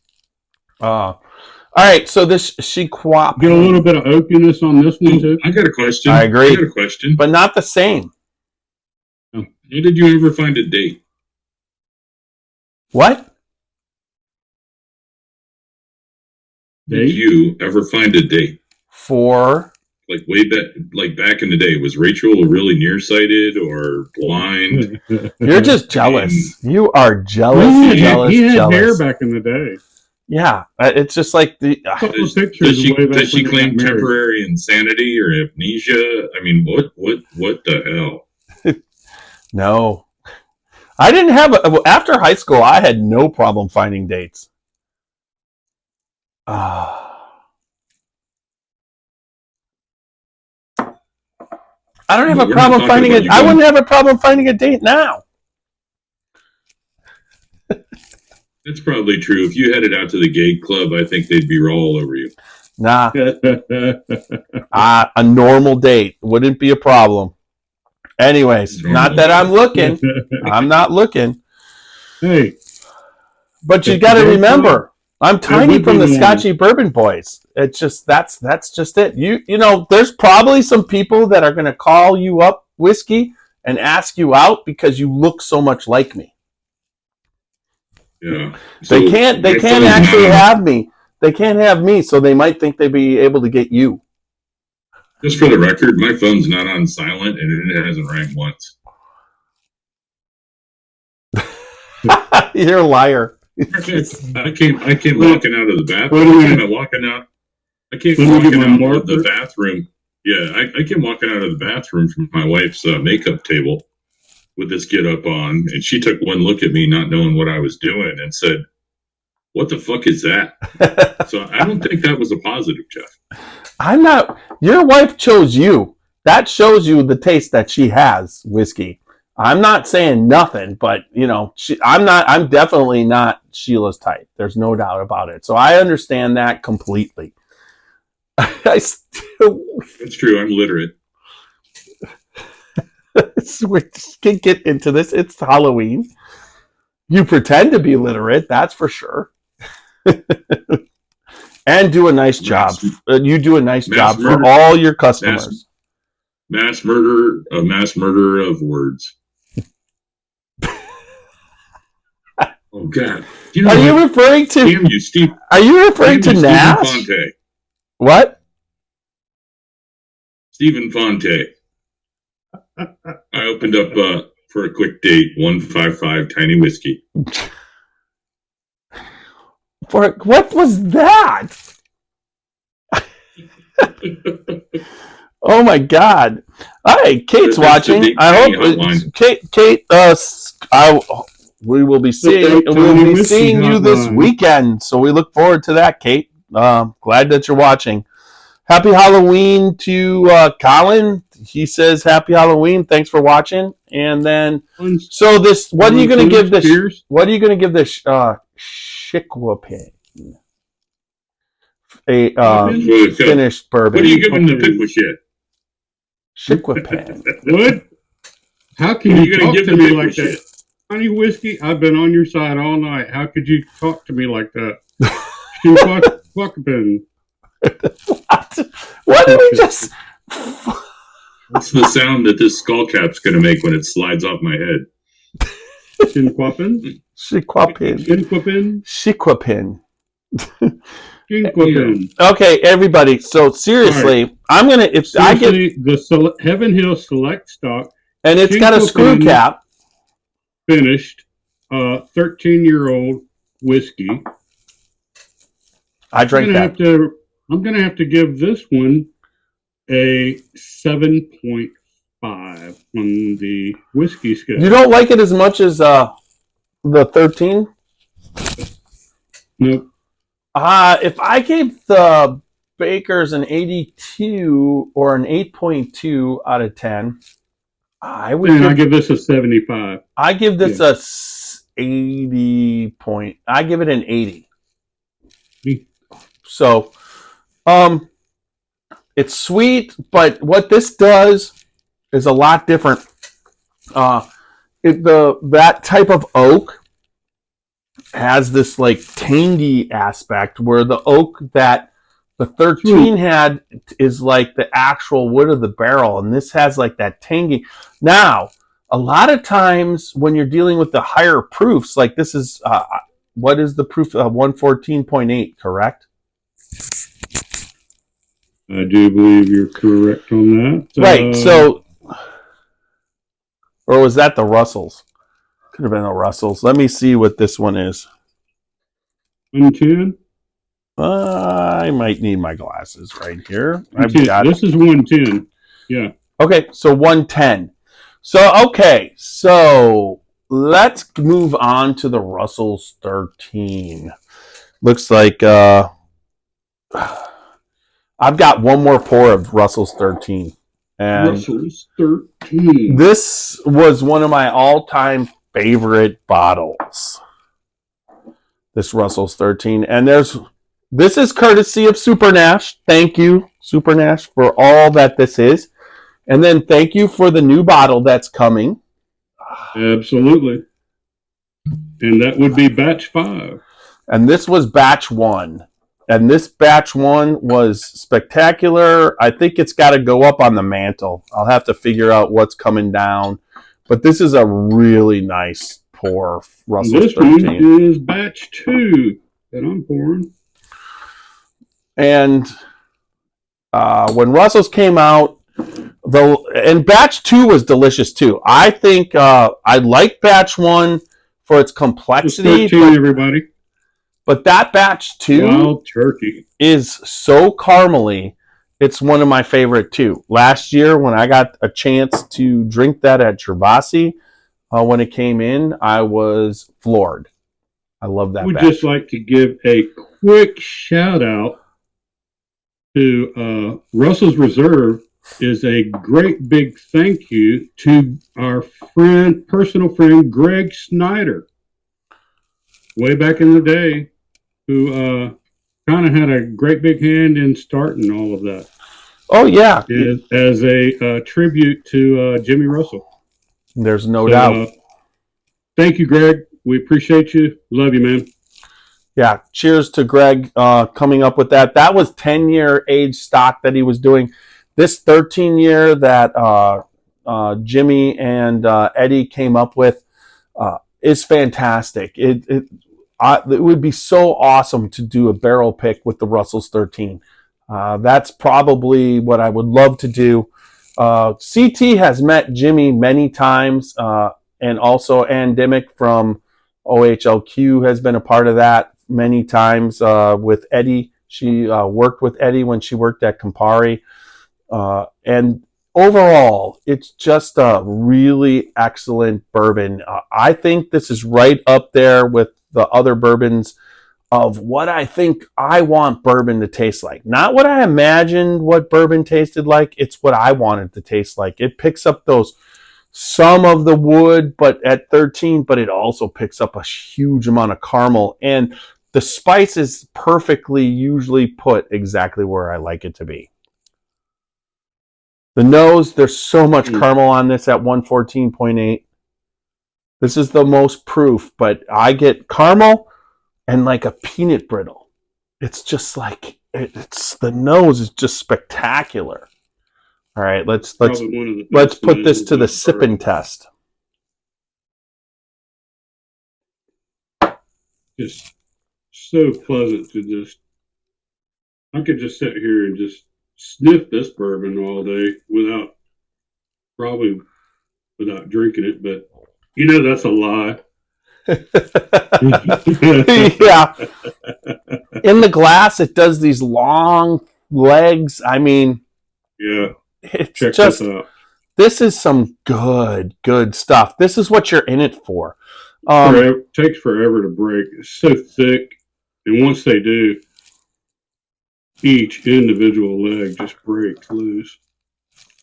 All right, so this Chinquapin. Get a little bit of oakiness on this one too. I got a question. I agree. I got a question. But not the same. How did you ever find a date? What? Did you ever find a date? For? Like way back, like back in the day, was Rachel really nearsighted or blind? You're just jealous. You are jealous. He had jealous. hair back in the day. Yeah, it's just like the. Does she claim temporary insanity or amnesia? I mean, what the hell? No, I didn't have after high school. I had no problem finding dates. I don't have a problem finding it. I wouldn't have a problem finding a date now. That's probably true. If you headed out to the gay club, I think they'd be all over you. Nah. A normal date wouldn't be a problem. Anyways, not that I'm looking. I'm not looking. Hey. But you got to remember, I'm tiny from the Scotchy Bourbon boys. It's just that's just it. You know, there's probably some people that are going to call you up, Whiskey, and ask you out because you look so much like me. Yeah. They can't actually have me. They can't have me, so they might think they'd be able to get you. Just for the record, my phone's not on silent and it hasn't rang once. You're a liar. I came walking out of the bathroom. I came walking out of the bathroom. Yeah, I came walking out of the bathroom from my wife's makeup table with this get up on, and she took one look at me, not knowing what I was doing, and said, "What the fuck is that?" So I don't think that was a positive, Jeff. I'm not. Your wife chose you. That shows you the taste that she has, Whiskey. I'm not saying nothing, but you know, I'm definitely not Sheila's type. There's no doubt about it. So I understand that completely. It's true. I'm literate. We can get into this. It's Halloween. You pretend to be literate, that's for sure. And do a nice job. You do a nice job for all your customers. Mass murder of words. Oh God! Are you referring to? Damn you, Steve! Are you referring to Nash? Fonte. What? Stephen Fonte. I opened up for a quick date. 155 Tiny Whiskey. For what was that? Oh my God! All right, Kate's watching. I hope Kate. We will be seeing you this weekend, so we look forward to that, Kate. Glad that you're watching. Happy Halloween to Colin. He says Happy Halloween. Thanks for watching. And then, so this, what are you going to give this? What are you going to give this Chinquapin? A finished bourbon. What are you giving the pickle shit? Chinquapin. What? How can you talk to me like that? Honey Whiskey, I've been on your side all night. How could you talk to me like that? Chinquapin. What did we just? What's the sound that this skull cap's going to make when it slides off my head? Chinquapin. Chinquapin. Chinquapin. Chinquapin. Chinquapin. Okay, everybody. So seriously, right. I'm gonna I get the Heaven Hill Select Stock, and it's got a screw cap. Finished, 13-year-old whiskey. I drank that. I'm going to have to give this one a 7.5 on the whiskey scale. You don't like it as much as the 13? Nope. If I gave the Bakers an 82 or an 8.2 out of 10, I give this a 75. I give this a 80 point. I give it an 80. So, it's sweet, but what this does is a lot different. That type of oak has this like tangy aspect, where the oak that the 13 had is like the actual wood of the barrel, and this has like that tangy. Now, a lot of times when you're dealing with the higher proofs, like this is, what is the proof? 114.8, correct? I do believe you're correct on that. Right. So, or was that the Russells? Could have been the Russells. Let me see what this one is. 110? I might need my glasses right here. This is 110. Yeah. Okay, so 110. So let's move on to the Russell's 13. Looks like I've got one more pour of Russell's 13. And Russell's 13. This was one of my all-time favorite bottles. This Russell's 13. And this is courtesy of Super Nash. Thank you, Super Nash, for all that this is. And then thank you for the new bottle that's coming. Absolutely. And that would be batch 5. And this was batch 1. And this batch 1 was spectacular. I think it's got to go up on the mantle. I'll have to figure out what's coming down. But this is a really nice pour, Russell's 13. This one is batch 2 that I'm pouring. And when Russell's came out, and batch 2 was delicious too. I think I like batch 1 for its complexity. 13, everybody. But that batch 2 Wild turkey is so caramely. It's one of my favorite too. Last year, when I got a chance to drink that at Gervasi, when it came in, I was floored. I love that. We'd just like to give a quick shout out to Russell's Reserve. Is a great big thank you to our personal friend Greg Snyder, way back in the day, who kind of had a great big hand in starting all of that. Oh yeah, as a tribute to Jimmy Russell. There's no doubt. Thank you, Greg. We appreciate you. Love you, man. Yeah, cheers to Greg coming up with that. That was 10-year age stock that he was doing. This 13-year that Jimmy and Eddie came up with is fantastic. It would be so awesome to do a barrel pick with the Russell's 13. That's probably what I would love to do. CT has met Jimmy many times, and also Ann Dimmick from OHLQ has been a part of that many times with Eddie. She worked with Eddie when she worked at Campari. And overall, it's just a really excellent bourbon. I think this is right up there with the other bourbons of what I think I want bourbon to taste like. Not what I imagined what bourbon tasted like. It's what I want it to taste like. It picks up some of the wood, but at 13, but it also picks up a huge amount of caramel. And the spice is perfectly usually put exactly where I like it to be. The nose, there's so much caramel on this at 114.8. This is the most proof, but I get caramel and like a peanut brittle. It's just like, the nose is just spectacular. All right, let's put this to the sipping test. Just so pleasant to I could just sit here and just sniff this bourbon all day without drinking it, but that's a lie. Yeah. In the glass, it does these long legs. I mean, yeah. It's just, this is some good stuff. This is what you're in it for. It takes forever to break. It's so thick And once they do, each individual leg just breaks loose.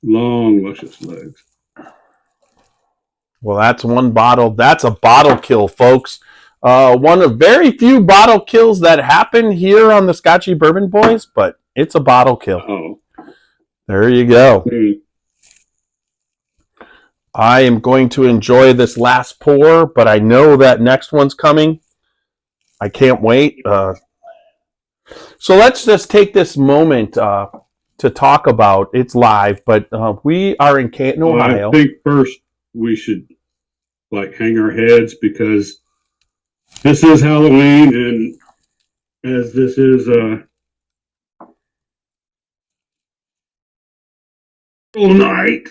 Long, luscious legs. Well, that's one bottle. That's a bottle kill, folks. One of very few bottle kills that happen here on the Scotchy Bourbon Boys, but it's a bottle kill. Oh. There you go. I am going to enjoy this last pour, but I know that next one's coming. I can't wait. So let's just take this moment to talk about. It's live, but we are in Canton, Ohio. I think first we should hang our heads because this is Halloween, and as this is night,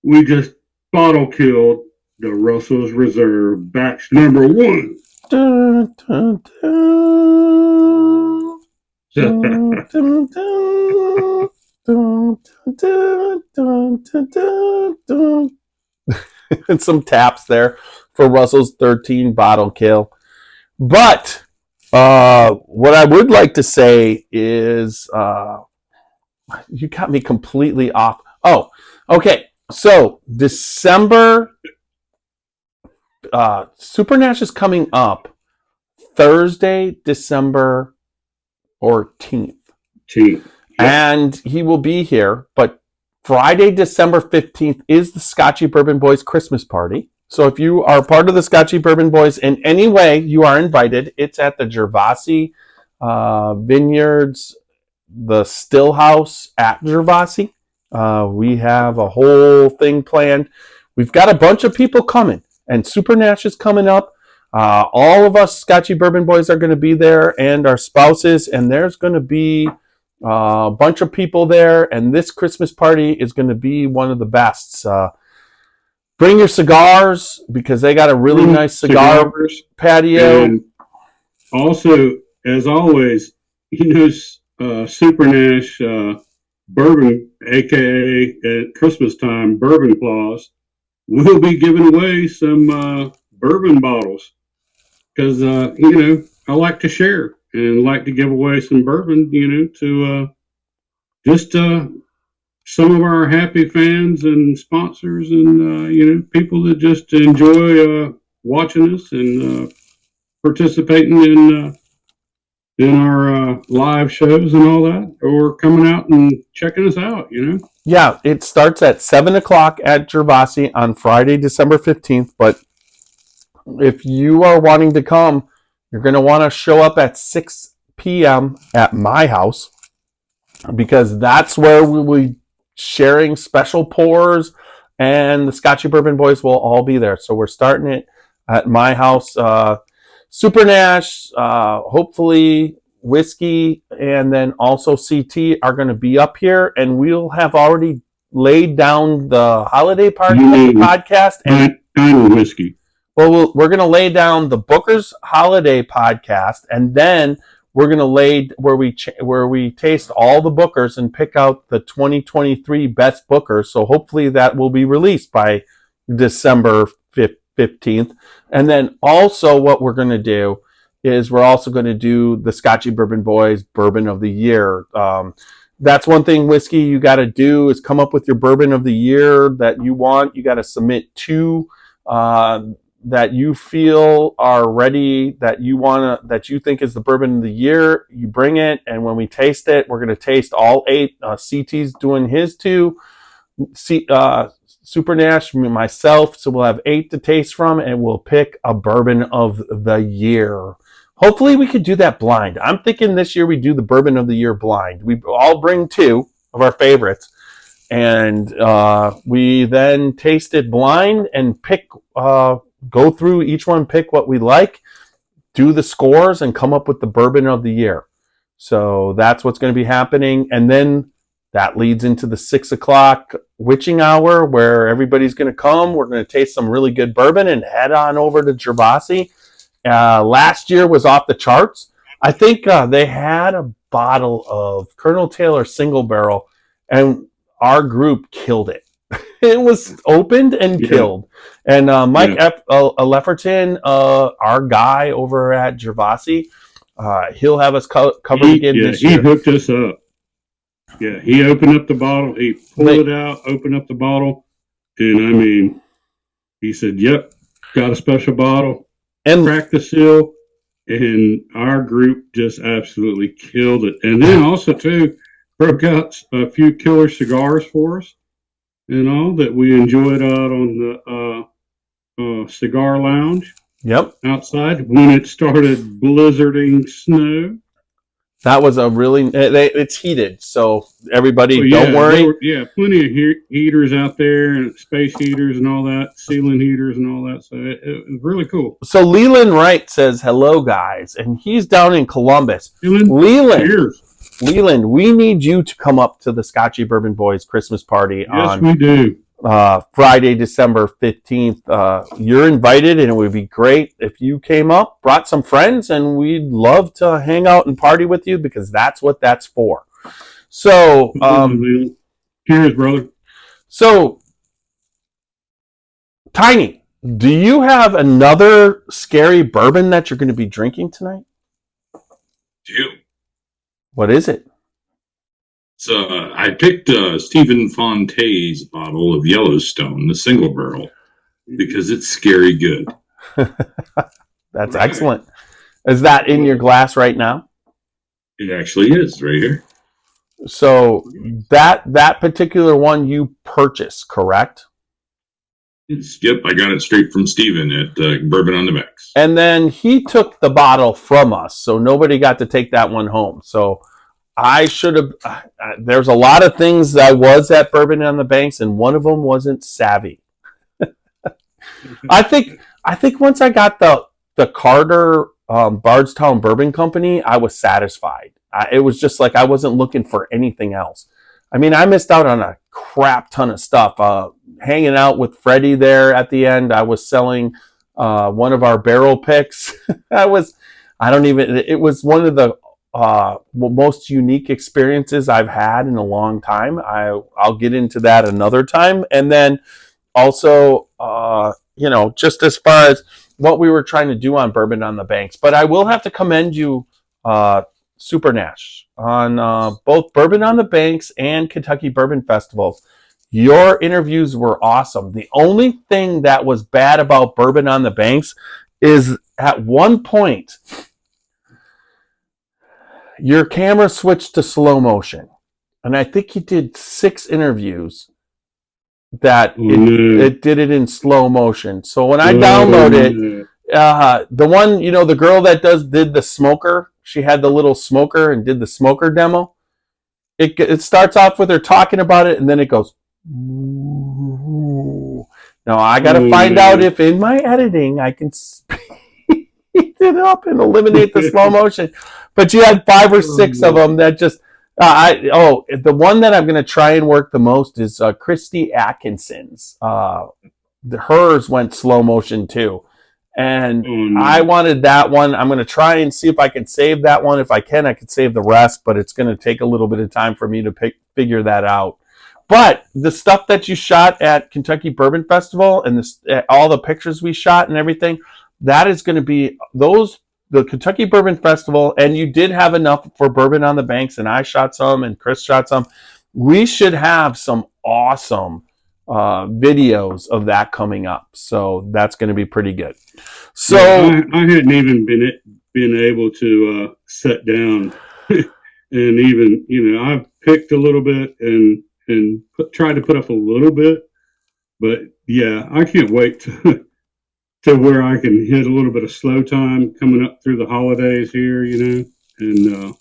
we just bottle killed the Russell's Reserve batch number 1. Dun, dun, dun. Dun, dun, dun. Dun, dun, dun, dun, dun, dun. And some taps there for Russell's 13 bottle kill. But what I would like to say is you got me completely off. Oh, okay. So December Super Nash is coming up Thursday, December 14th. And he will be here, but Friday, December 15th is the Scotchy Bourbon Boys Christmas party. So if you are part of the Scotchy Bourbon Boys in any way, you are invited. It's at the Gervasi Vineyards, the Still House at Gervasi. We have a whole thing planned. We've got a bunch of people coming, and Super Nash is coming up. All of us Scotchy Bourbon Boys are going to be there, and our spouses, and there's going to be a bunch of people there, and this Christmas party is going to be one of the best. Bring your cigars, because they got a really nice cigar patio. And also, as always, Super Nash Bourbon, a.k.a. at Christmas time, Bourbon Claws, will be giving away some bourbon bottles because, I like to share and like to give away some bourbon, to just some of our happy fans and sponsors and, people that just enjoy watching us and participating in our live shows and all that, or coming out and checking us out, Yeah, it starts at 7 o'clock at Gervasi on Friday, December 15th. But if you are wanting to come, you're going to want to show up at 6 p.m. at my house, because that's where we will be sharing special pours, and the Scotchy Bourbon Boys will all be there. So we're starting it at my house. Super Nash, hopefully Whiskey, and then also CT are going to be up here, and we'll have already laid down the holiday party podcast. And kind of whiskey. Well, we're going to lay down the Booker's holiday podcast, and then we're going to lay where we taste all the Bookers and pick out the 2023 best Bookers. So hopefully that will be released by December 15th. And then also what we're going to do is we're also going to do the Scotchy Bourbon Boys Bourbon of the Year. That's one thing, Whiskey, you got to do is come up with your Bourbon of the Year that you want. You got to submit 2 that you feel are ready, that you think is the Bourbon of the Year. You bring it, and when we taste it, we're going to taste all 8. CT's doing his 2. Super Nash, myself, so we'll have 8 to taste from, and we'll pick a Bourbon of the Year. Hopefully we could do that blind. I'm thinking this year we do the Bourbon of the Year blind. We all bring 2 of our favorites, and we then taste it blind and pick, go through each one, pick what we like, do the scores, and come up with the Bourbon of the Year. So that's what's going to be happening, and then that leads into the 6 o'clock witching hour, where everybody's going to come. We're going to taste some really good bourbon and head on over to Gervasi. Last year was off the charts. I think they had a bottle of Colonel Taylor single barrel, and our group killed it. It was opened and killed. And Mike Lefferton, our guy over at Gervasi, He'll have us covered again this He year. hooked us up. Yeah, he opened up the bottle. He pulled it out, opened up the bottle, and I mean, he said, "Yep, got a special bottle." And cracked the seal, and our group just absolutely killed it. And then also too, broke out a few killer cigars for us, that we enjoyed out on the cigar lounge. Yep. Outside when it started blizzarding snow. That was a really, it's heated, so everybody don't worry. Plenty of heaters out there, and space heaters and all that, ceiling heaters and all that. So it was really cool. So Leland Wright says, hello, guys, and he's down in Columbus. Leland, cheers. Leland, we need you to come up to the Scotchy Bourbon Boys Christmas party on we do. Friday, December 15th. You're invited, and it would be great if you came up, brought some friends, and we'd love to hang out and party with you because that's what that's for. So, cheers, brother. So, Tiny, do you have another scary bourbon that you're going to be drinking tonight? Do. What is it? So I picked Stephen Fontay's bottle of Yellowstone, the single barrel, because it's scary good. That's excellent. Is that in your glass right now? It actually is right here. So that particular one you purchased, correct? Yep, I got it straight from Stephen at Bourbon on the Banks. And then he took the bottle from us, so nobody got to take that one home. So I should have. There's a lot of things I was at Bourbon on the Banks, and one of them wasn't savvy. I think once I got the Carter Bardstown Bourbon Company, I was satisfied. It was just like I wasn't looking for anything else. I mean, I missed out on a crap ton of stuff. Hanging out with Freddie there at the end, I was selling one of our barrel picks. It was one of the most unique experiences I've had in a long time. I'll get into that another time. And then also, just as far as what we were trying to do on Bourbon on the Banks. But I will have to commend you, Super Nash, on both Bourbon on the Banks and Kentucky Bourbon Festivals. Your interviews were awesome. The only thing that was bad about Bourbon on the Banks is at one point, your camera switched to slow motion. And I think you did 6 interviews that it did it in slow motion. So when I download it, the one, the girl that did the smoker, she had the little smoker and did the smoker demo. It starts off with her talking about it, and then it goes. Now I got to find out if in my editing I can speed it up and eliminate the slow motion. But you had 5 or 6 of them that just. The one that I'm going to try and work the most is Christy Atkinson's. Hers went slow motion too. And I wanted that one. I'm going to try and see if I can save that one. If I can, I could save the rest, but it's going to take a little bit of time for me to figure that out. But the stuff that you shot at Kentucky Bourbon Festival and all the pictures we shot and everything, that is going to be the Kentucky Bourbon Festival, and you did have enough for Bourbon on the Banks, and I shot some, and Chris shot some. We should have some awesome videos of that coming up, so that's going to be pretty good. So I hadn't even been able to sit down and even I've picked a little bit and tried to put up a little bit, but yeah, I can't wait to where I can hit a little bit of slow time coming up through the holidays here, and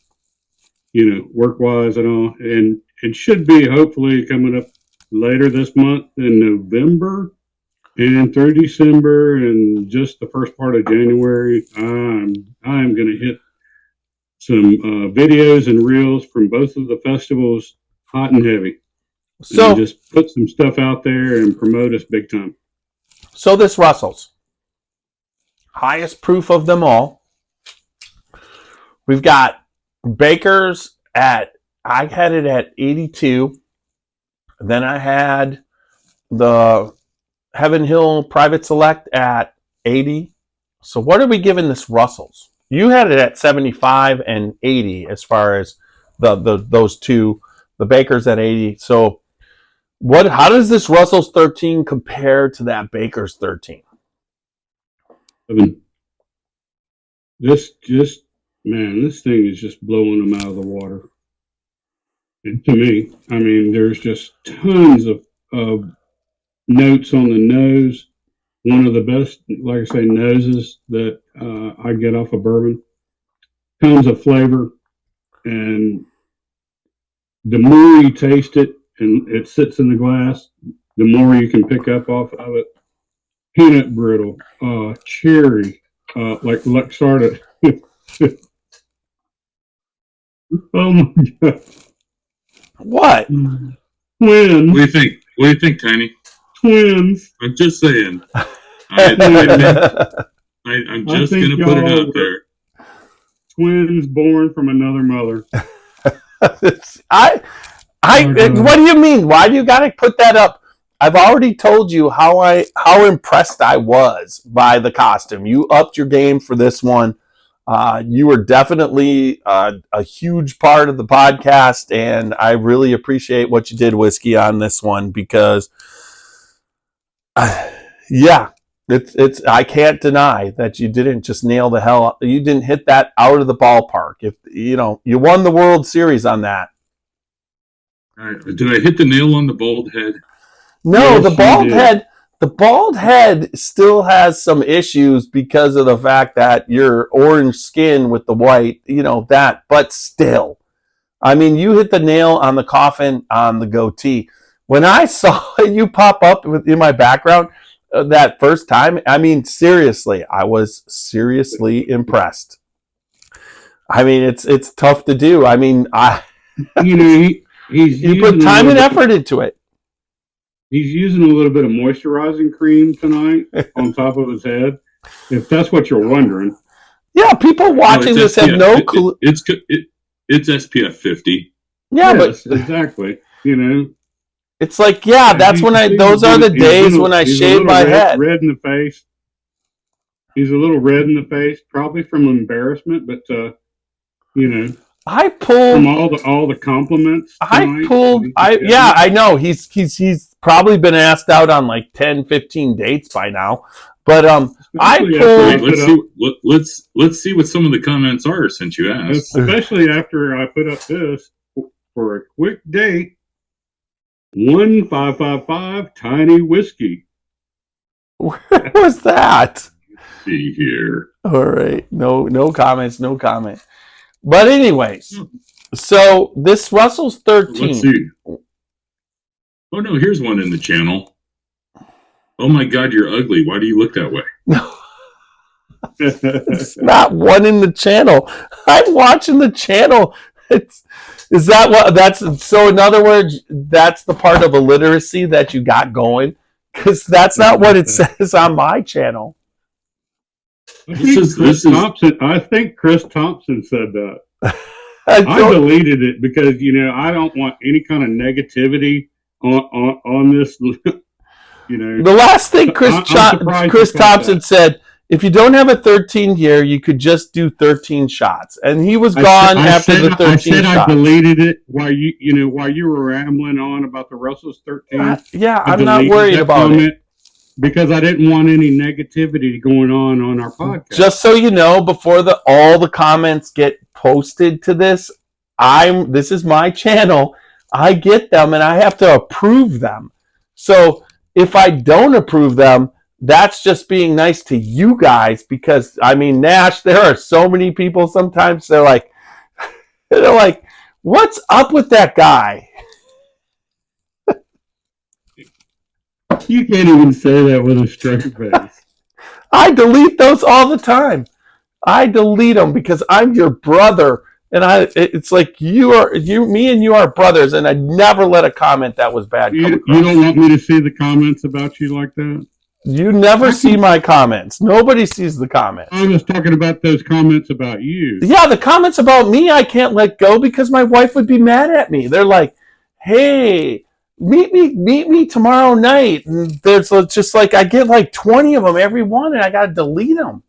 work-wise and all. And it should be hopefully coming up later this month in November and through December and just the first part of January. I'm going to hit some videos and reels from both of the festivals, hot and heavy. So and just put some stuff out there and promote us big time. So this Russell's. Highest proof of them all. We've got Baker's I had it at 82. Then I had the Heaven Hill Private Select at 80. So what are we giving this Russell's? you had it at 75 and 80 as far as those two, the Baker's at 80. So how does this Russell's 13 compare to that Baker's 13? This thing is just blowing them out of the water. And to me, I mean, there's just tons of notes on the nose. One of the best, like I say, noses that I get off of bourbon. Tons of flavor. And the more you taste it and it sits in the glass, the more you can pick up off of it. Peanut brittle, cherry, like Luxarda. Oh my God. What? Twins. What do you think? What do you think, Tiny? Twins. I'm just saying. I'm just going to put it out there. Twins born from another mother. What do you mean? Why do you got to put that up? I've already told you how impressed I was by the costume. You upped your game for this one. You were definitely a huge part of the podcast, and I really appreciate what you did, Whiskey, on this one because, it's I can't deny that you didn't just nail the hell. You didn't hit that out of the ballpark. If you won the World Series on that. Did I hit the nail on the bald head? No, yes, the bald head still has some issues because of the fact that your orange skin with the white, but still. I mean, you hit the nail on the coffin on the goatee. When I saw you pop up in my background that first time, I mean, seriously, I was seriously impressed. I mean, it's tough to do. I mean, you put time and effort into it. He's using a little bit of moisturizing cream tonight on top of his head, if that's what you're wondering. Yeah, people watching this have no clue. It's SPF 50. Yeah, yes, but exactly. It's like, that's when those are the days when I shave my head. Red in the face. He's a little red in the face, probably from embarrassment, but I pulled from all the compliments. I know he's probably been asked out on like 10, 15 dates by now. But I pulled. Let's see what some of the comments are since you asked. Especially after I put up this for a quick date. 1555 Tiny Whiskey. Where was that? Let's see here. All right, no comments, no comment. But anyways, so this Russell's 13. Let's see. Oh no, here's one in the channel. Oh my God, you're ugly. Why do you look that way? No, it's not one in the channel. I'm watching the channel. Is that what that's? So in other words, that's the part of illiteracy that you got going, because that's not what it says on my channel. I think Chris Thompson said that. I deleted it because I don't want any kind of negativity on this. The last thing Chris Thompson said, if you don't have a 13 year, you could just do 13 shots, and he was gone after the 13 shots. I deleted it while you were rambling on about the Russell's 13. I'm not worried about it. Because I didn't want any negativity going on our podcast. Just so you know, before all the comments get posted to this, this is my channel. I get them and I have to approve them. So if I don't approve them, that's just being nice to you guys, because I mean, Nash, there are so many people sometimes they're like, what's up with that guy? You can't even say that with a straight face. I delete those all the time. I delete them because I'm your brother, and it's like me and you are brothers, and I never let a comment that was bad come across. You don't want me to see the comments about you like that? You never see my comments. Nobody sees the comments. I was talking about those comments about you. Yeah, the comments about me I can't let go because my wife would be mad at me. They're like, hey, meet me tomorrow night. And there's just like, I get like 20 of them every one, and I got to delete them.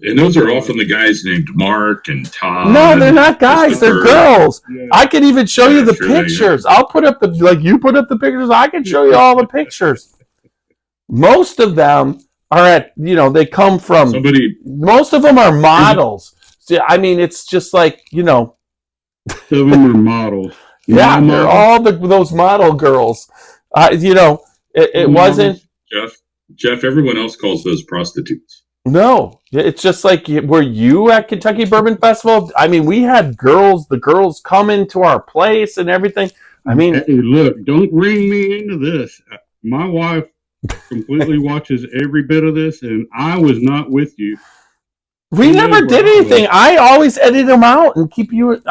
And those are often the guys named Mark and Todd. No, they're not guys. They're girls. Yeah. I can even show you the Sure they are. pictures. I'll put up you put up the pictures. I can show you all the pictures. Most of them are they come from. Most of them are models. See, I mean, it's just like, Some of them are models. yeah, they're all those model girls. It wasn't. Jeff, everyone else calls those prostitutes. No, it's just like, were you at Kentucky Bourbon Festival? I mean, we had the girls come into our place and everything. I mean, hey, look, don't ring me into this. My wife completely watches every bit of this, and I was not with you. we never did anything. I always edit them out and keep you.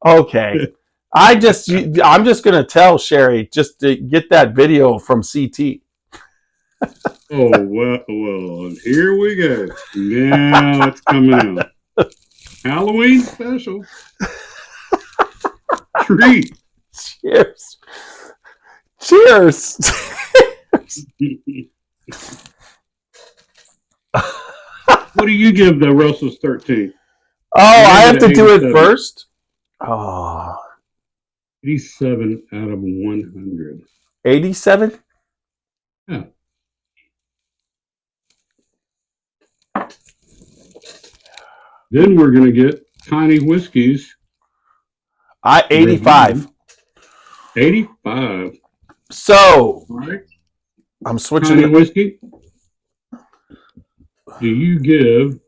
Okay. I'm just gonna tell Sherry just to get that video from CT. Oh, well, here we go. Now it's coming out. Halloween special. Treat. Cheers. Cheers. What do you give the Russell's 13? Oh, I have to do it 87. first? Oh. 87 out of 100. 87? Yeah. Then we're going to get tiny whiskeys. 85. 85. So, Right. I'm switching. Tiny whiskey. Do you give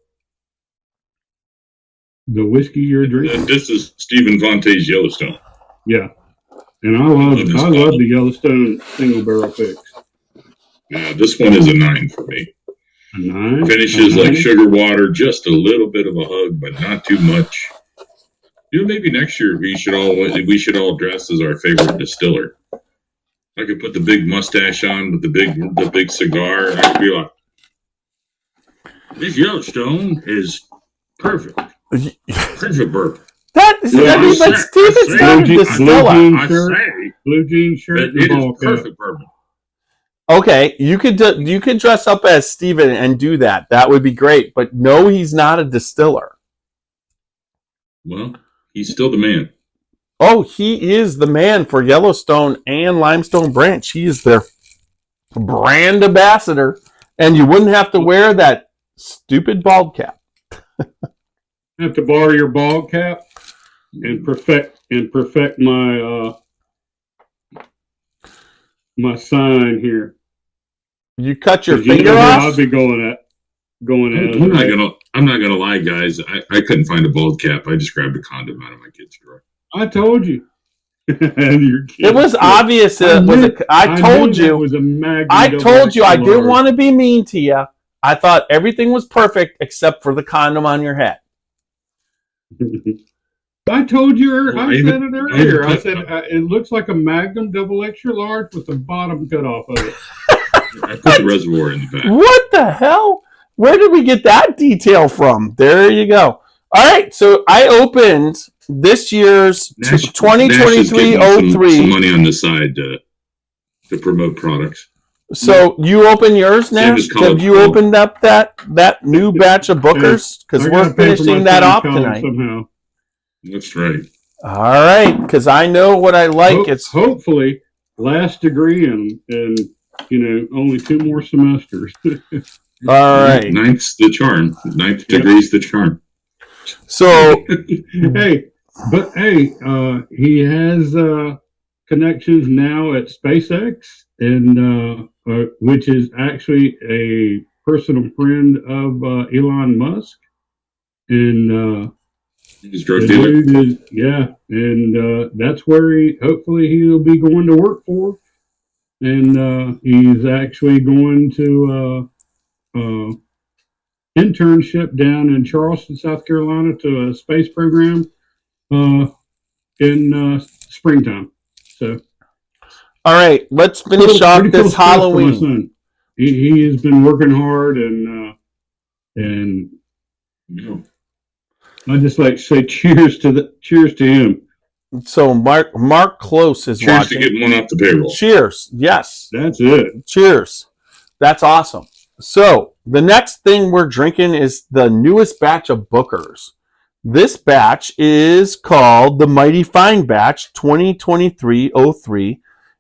the whiskey you're drinking? This is Stephen Vontae's Yellowstone. Yeah. And I love the Yellowstone single barrel picks. Yeah, this one is a 9 for me. A 9? Finishes like sugar water, just a little bit of a hug, but not too much. Maybe next year we should all dress as our favorite distiller. I could put the big mustache on with the big cigar, and I could be like, "This Yellowstone is perfect, perfect bourbon." But Steven's not a distiller. Blue jean shirt, It and ball is cap. perfect bourbon. Okay, you could dress up as Steven and do that. That would be great. But no, he's not a distiller. Well, he's still the man. Oh, he is the man for Yellowstone and Limestone Branch. He is their brand ambassador, and you wouldn't have to wear that stupid bald cap. Have to borrow your ball cap and perfect my my sign here. You cut your 'Cause you finger know off? I'll be going at. I'm not gonna lie, guys. I couldn't find a bald cap. I just grabbed a condom out of my kid's drawer. I told you. And your kid It was obvious. I told you. I didn't want to be mean to you. I thought everything was perfect except for the condom on your head. I told you. Well, I said it earlier. I said it looks like a Magnum double extra large with the bottom cut off of it. I put the reservoir in the back. What the hell? Where did we get that detail from? There you go. All right, so I opened this year's 2023-03. Some money on the side to promote products. So you open yours, Nash? Have you opened up that new batch of Bookers? Because we're finishing that off tonight. Somehow. That's right. All right, because I know what I like. It's hopefully last degree and only 2 more semesters. all right. Ninth's the charm. Ninth degree's the charm. So hey, he has connections now at SpaceX, and which is actually a personal friend of Elon Musk, and he's drug dealer. And that's where hopefully he'll be going to work for, and he's actually going to internship down in Charleston, South Carolina, to a space program in springtime. So, all right, let's finish off this Halloween. He has been working hard, and I just like to say cheers to him. So Mark Close is cheers watching. To getting one off the payroll. Cheers, yes. That's it. Cheers. That's awesome. So The next thing we're drinking is the newest batch of Booker's. This batch is called the Mighty Fine Batch 2023-03.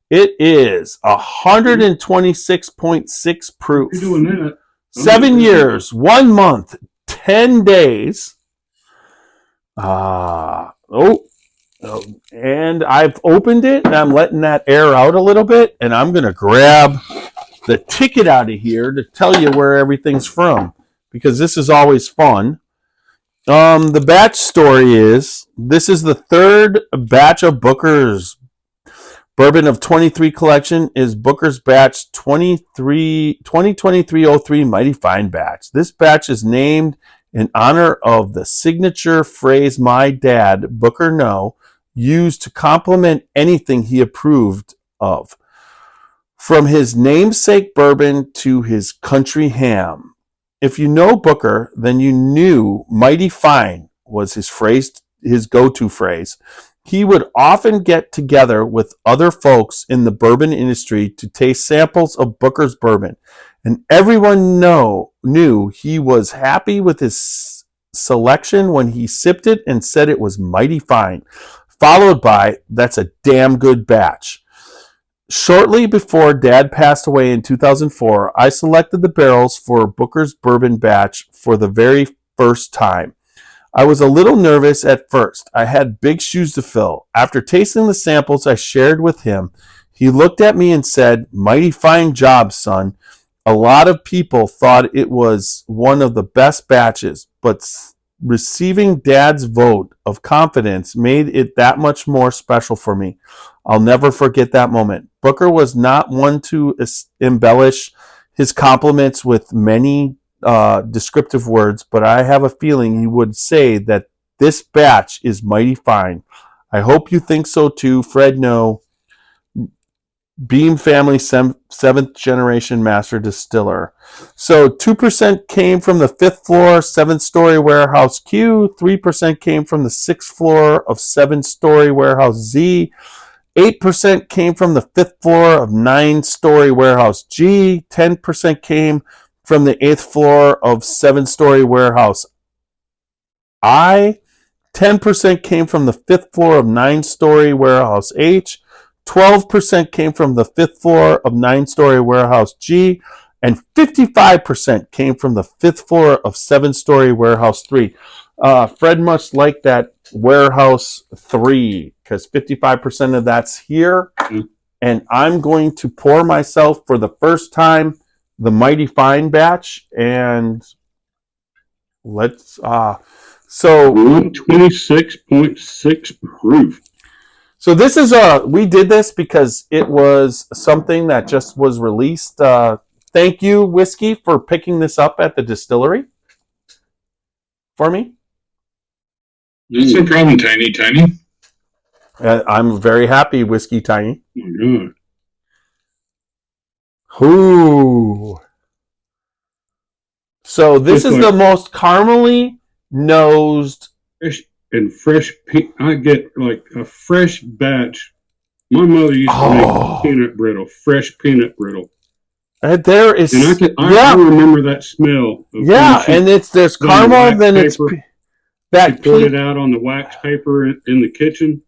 It is 126.6 proof. You're doing that. 7 years, 1 month, 10 days. And I've opened it, and I'm letting that air out a little bit, and I'm going to grab the ticket out of here to tell you where everything's from, because this is always fun. The batch story is, this is the third batch of Booker's Bourbon of 23 collection is Booker's batch 2023-03 Mighty Fine Batch. This batch is named in honor of the signature phrase my dad, Booker No, used to compliment anything he approved of. From his namesake bourbon to his country ham. If you know Booker, then you knew Mighty Fine was his go-to phrase. He would often get together with other folks in the bourbon industry to taste samples of Booker's bourbon, and everyone knew he was happy with his selection when he sipped it and said it was mighty fine, followed by, "That's a damn good batch." Shortly before Dad passed away in 2004, I selected the barrels for Booker's bourbon batch for the very first time. I was a little nervous at first. I had big shoes to fill. After tasting the samples I shared with him, he looked at me and said, "Mighty fine job, son. A lot of people thought it was one of the best batches, but receiving Dad's vote of confidence made it that much more special for me. I'll never forget that moment." Booker was not one to embellish his compliments with many descriptive words, but I have a feeling he would say that this batch is mighty fine. I hope you think so too, Fred No, Beam family 7th generation master distiller. So 2% came from the 5th floor, 7th-story warehouse Q. 3% came from the 6th floor of 7-story warehouse Z. 8% came from the 5th floor of 9-story warehouse G. 10% came from the 8th floor of 7-story warehouse I. 10% came from the 5th floor of 9-story warehouse H. 12% came from the 5th floor of 9-story warehouse G, and 55% came from the 5th floor of 7-story warehouse 3. Fred must like that warehouse 3, because 55% of that's here. And I'm going to pour myself for the first time the Mighty Fine batch, and let's so 126.6 proof. So this is we did this because it was something that just was released. Thank you, Whiskey, for picking this up at the distillery for me. That's no problem, Tiny. I'm very happy, Whiskey Tiny. Oh my God. Ooh. So this is the most caramely nosed. And fresh, I get like a fresh batch. My mother used to make peanut brittle, fresh peanut brittle. There is, and I remember that smell. And there's caramel, then it's that. She poured it out on the wax paper in the kitchen.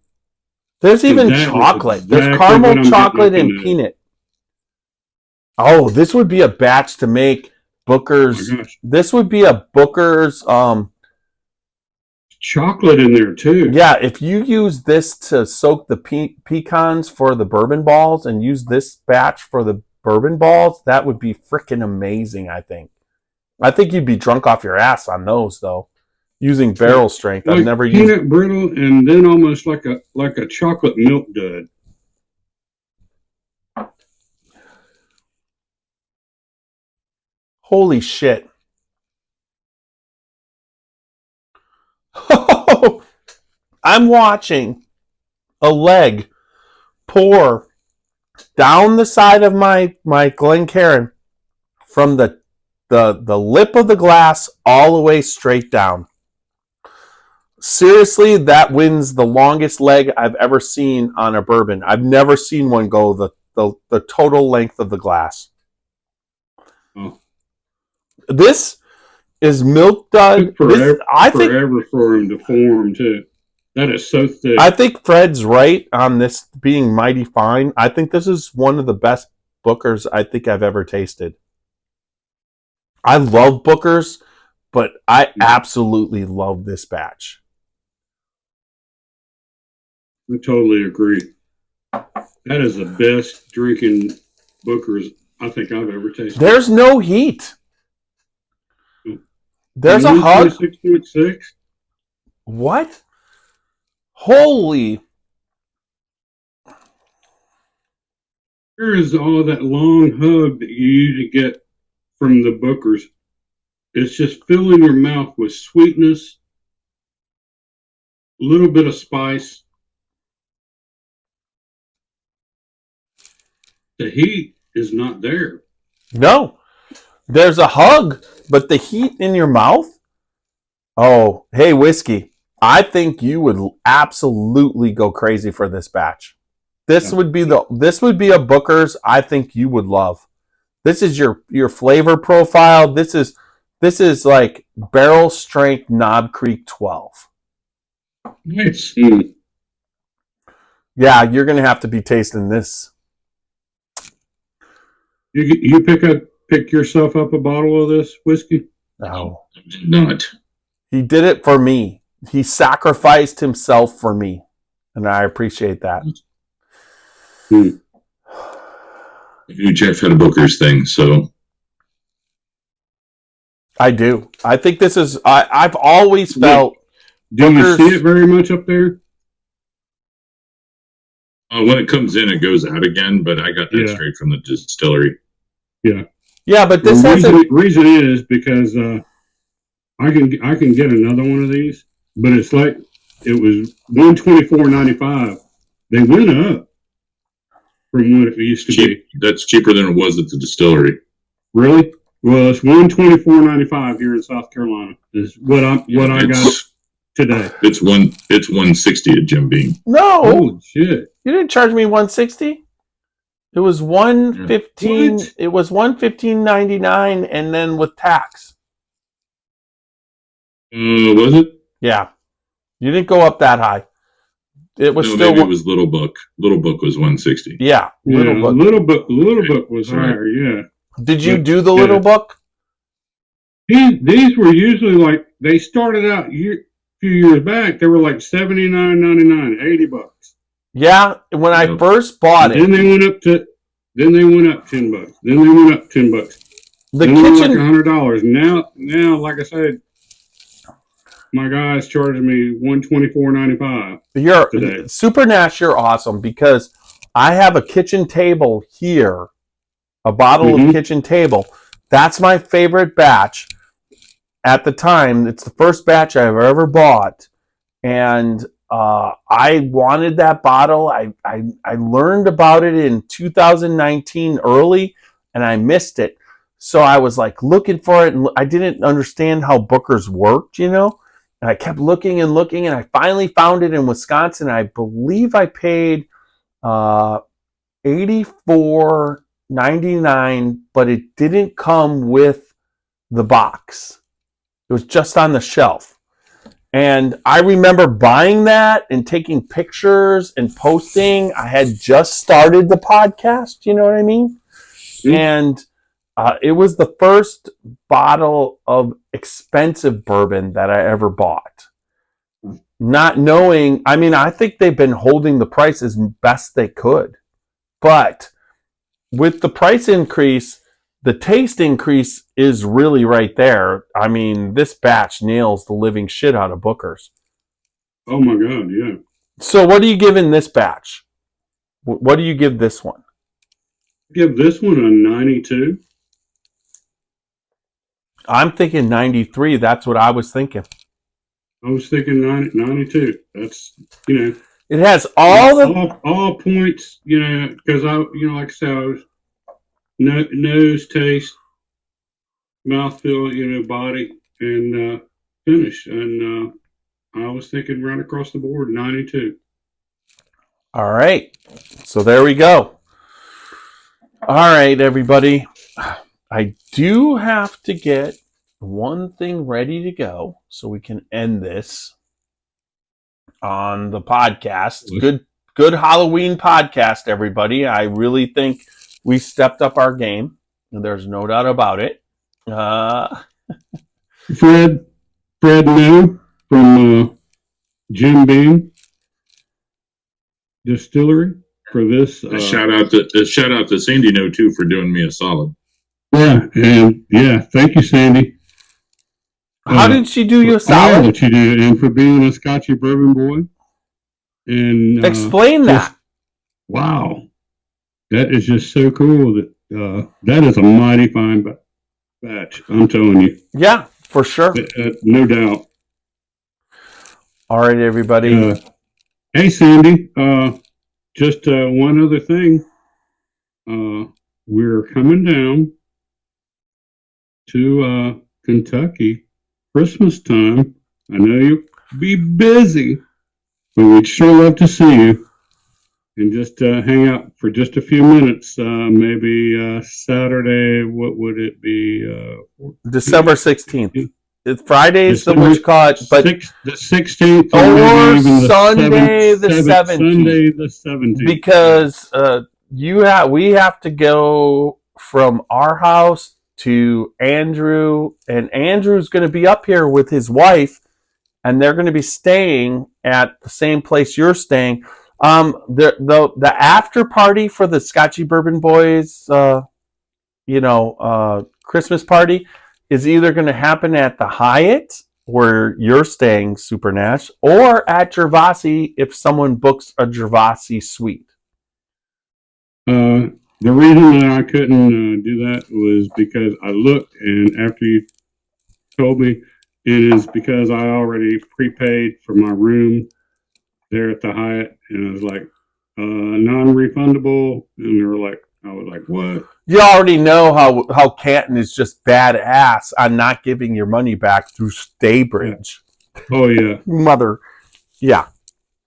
There's even chocolate. There's caramel, chocolate, and peanut. Oh, this would be a batch to make Booker's. Oh this would be a Booker's. Chocolate in there too. Yeah, if you use this to soak the pecans for the bourbon balls and use this batch for the bourbon balls, that would be freaking amazing, I think. I think you'd be drunk off your ass on those, though, using barrel strength. Like I've never peanut used brittle, and then almost like a chocolate milk dud. Holy shit. I'm watching a leg pour down the side of my Glencairn from the lip of the glass all the way straight down. Seriously, that wins the longest leg I've ever seen on a bourbon. I've never seen one go the total length of the glass. Oh. This is milk dud. I think forever for him to form too. That is so thick. I think Fred's right on this being mighty fine. I think this is one of the best Bookers I think I've ever tasted. I love Bookers, but I absolutely love this batch. I totally agree. That is the best drinking Bookers I think I've ever tasted. There's no heat. There's a hug. 6.6. What? Holy. There is all that long hug that you usually get from the Bookers. It's just filling your mouth with sweetness, a little bit of spice. The heat is not there. No. There's a hug, but the heat in your mouth? Oh, hey, whiskey. I think you would absolutely go crazy for this batch. This would be a Booker's I think you would love. This is your flavor profile. This is like barrel strength Knob Creek 12. Nice. Yeah, you're gonna have to be tasting this. You pick yourself up a bottle of this whiskey? No, I did not. he did it for me. He sacrificed himself for me, and I appreciate that. Hmm. I knew Jeff had a Booker's thing, so I do. I think this is. I've always felt. Do you see it very much up there? when it comes in, it goes out again. But I got that straight from the distillery. Yeah. Yeah, but this reason is because I can get another one of these, but it's like it was $124.95. They went up from what it used to be. That's cheaper than it was at the distillery. Really? Well, it's $124.95 here in South Carolina. Is what I got today. It's $160 at Jim Beam. No. Holy shit! You didn't charge me $160. It was $115. What? It was $115.99, and then with tax. Was it? Yeah, you didn't go up that high. It was still. Maybe it was Little Book. Little Book was $160. Yeah, Little Book was higher. Yeah. Did you do the Little Book? These were usually like they started out a few years back. They were like $79.99, $80. Yeah, when I first bought it. Then they went up $10. Then they went up $10. The then kitchen like $100. Now, like I said, my guy's charging me $124.95. You're Super Nash. You're awesome because I have a kitchen table here, a bottle of kitchen table. That's my favorite batch. At the time, it's the first batch I've ever bought, and I wanted that bottle. I learned about it in 2019 early, and I missed it. So I was like looking for it, and I didn't understand how Booker's worked, And I kept looking, and I finally found it in Wisconsin. I believe I paid $84.99, but it didn't come with the box. It was just on the shelf. And I remember buying that and taking pictures and posting. I had just started the podcast, you know what I mean? Mm-hmm. And it was the first bottle of expensive bourbon that I ever bought. Not knowing, I think they've been holding the price as best they could. But with the price increase, the taste increase is really right there. This batch nails the living shit out of Booker's. Oh my God, yeah. So what are you giving this batch? What do you give this one? Give this one a 92. I'm thinking 93. That's what I was thinking. I was thinking 92. That's, It has all points, because like I said, I was nose, taste, mouthfeel, body, and finish. And I was thinking right across the board, 92. All right. So there we go. All right, everybody. I do have to get one thing ready to go so we can end this on the podcast. Good Halloween podcast, everybody. I really think we stepped up our game. There's no doubt about it. Fred New from Jim Beam Distillery for this. Shout out to Sandy No too for doing me a solid. Yeah, and thank you, Sandy. How did she do you a solid? All that she did, and for being a Scotchy Bourbon boy. And explain that. Wow, that is just so cool. That is a mighty fine batch. I'm telling you. Yeah, for sure. No doubt. All right, everybody. Hey, Sandy. Just one other thing. We're coming down to Kentucky Christmas time. I know you'll be busy, but we'd sure love to see you and just hang out for just a few minutes. Maybe Saturday. What would it be? December 16th. It's Friday's the witch caught, but the 16th or Sunday the 17th. Sunday the 17th. Because we have to go from our house to Andrew, and Andrew's going to be up here with his wife, and they're going to be staying at the same place you're staying. The after party for the Scotchy Bourbon Boys, Christmas party is either going to happen at the Hyatt where you're staying, Super Nash, or at Gervasi if someone books a Gervasi suite. The reason that I couldn't do that was because I looked, and after you told me, it is because I already prepaid for my room there at the Hyatt, and I was like, non-refundable, and they were like, I was like, what? You already know how Canton is just badass on not giving your money back through Staybridge. Yeah. Oh yeah, yeah.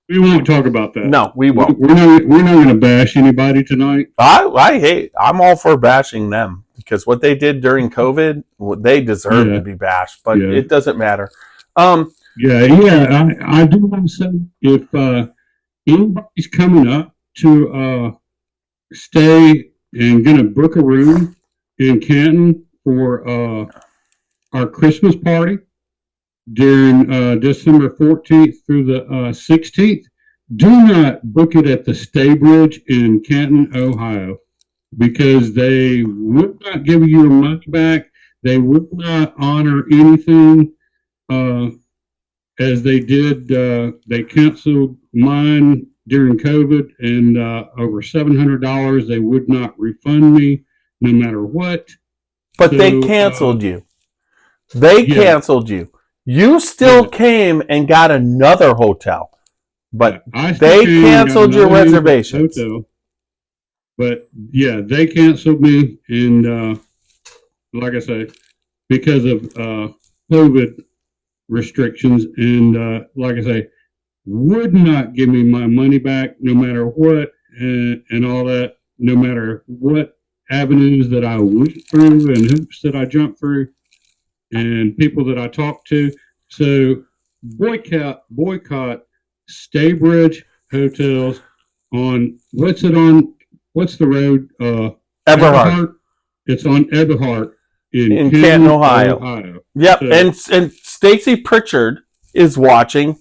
We won't talk about that. No, we won't. We're not going to bash anybody tonight. I'm all for bashing them because what they did during COVID, they deserve to be bashed, but it doesn't matter. I do want to say if anybody's coming up to stay and going to book a room in Canton for our Christmas party during December 14th through the 16th, do not book it at the Staybridge in Canton, Ohio, because they would not give you your money back. They would not honor anything as they did. They canceled mine during COVID, and over $700 they would not refund me no matter what. But they canceled you. They canceled you. You still came and got another hotel, but they canceled your reservations. Hotel. But they canceled me, and like I say, because of COVID restrictions, and like I say, would not give me my money back no matter what, and all that, no matter what avenues that I went through and hoops that I jumped through and people that I talked to. So boycott Staybridge Hotels on what's the road? Eberhard. It's on Eberhard in Canton, Ohio. Yep, so, and Stacy Pritchard is watching.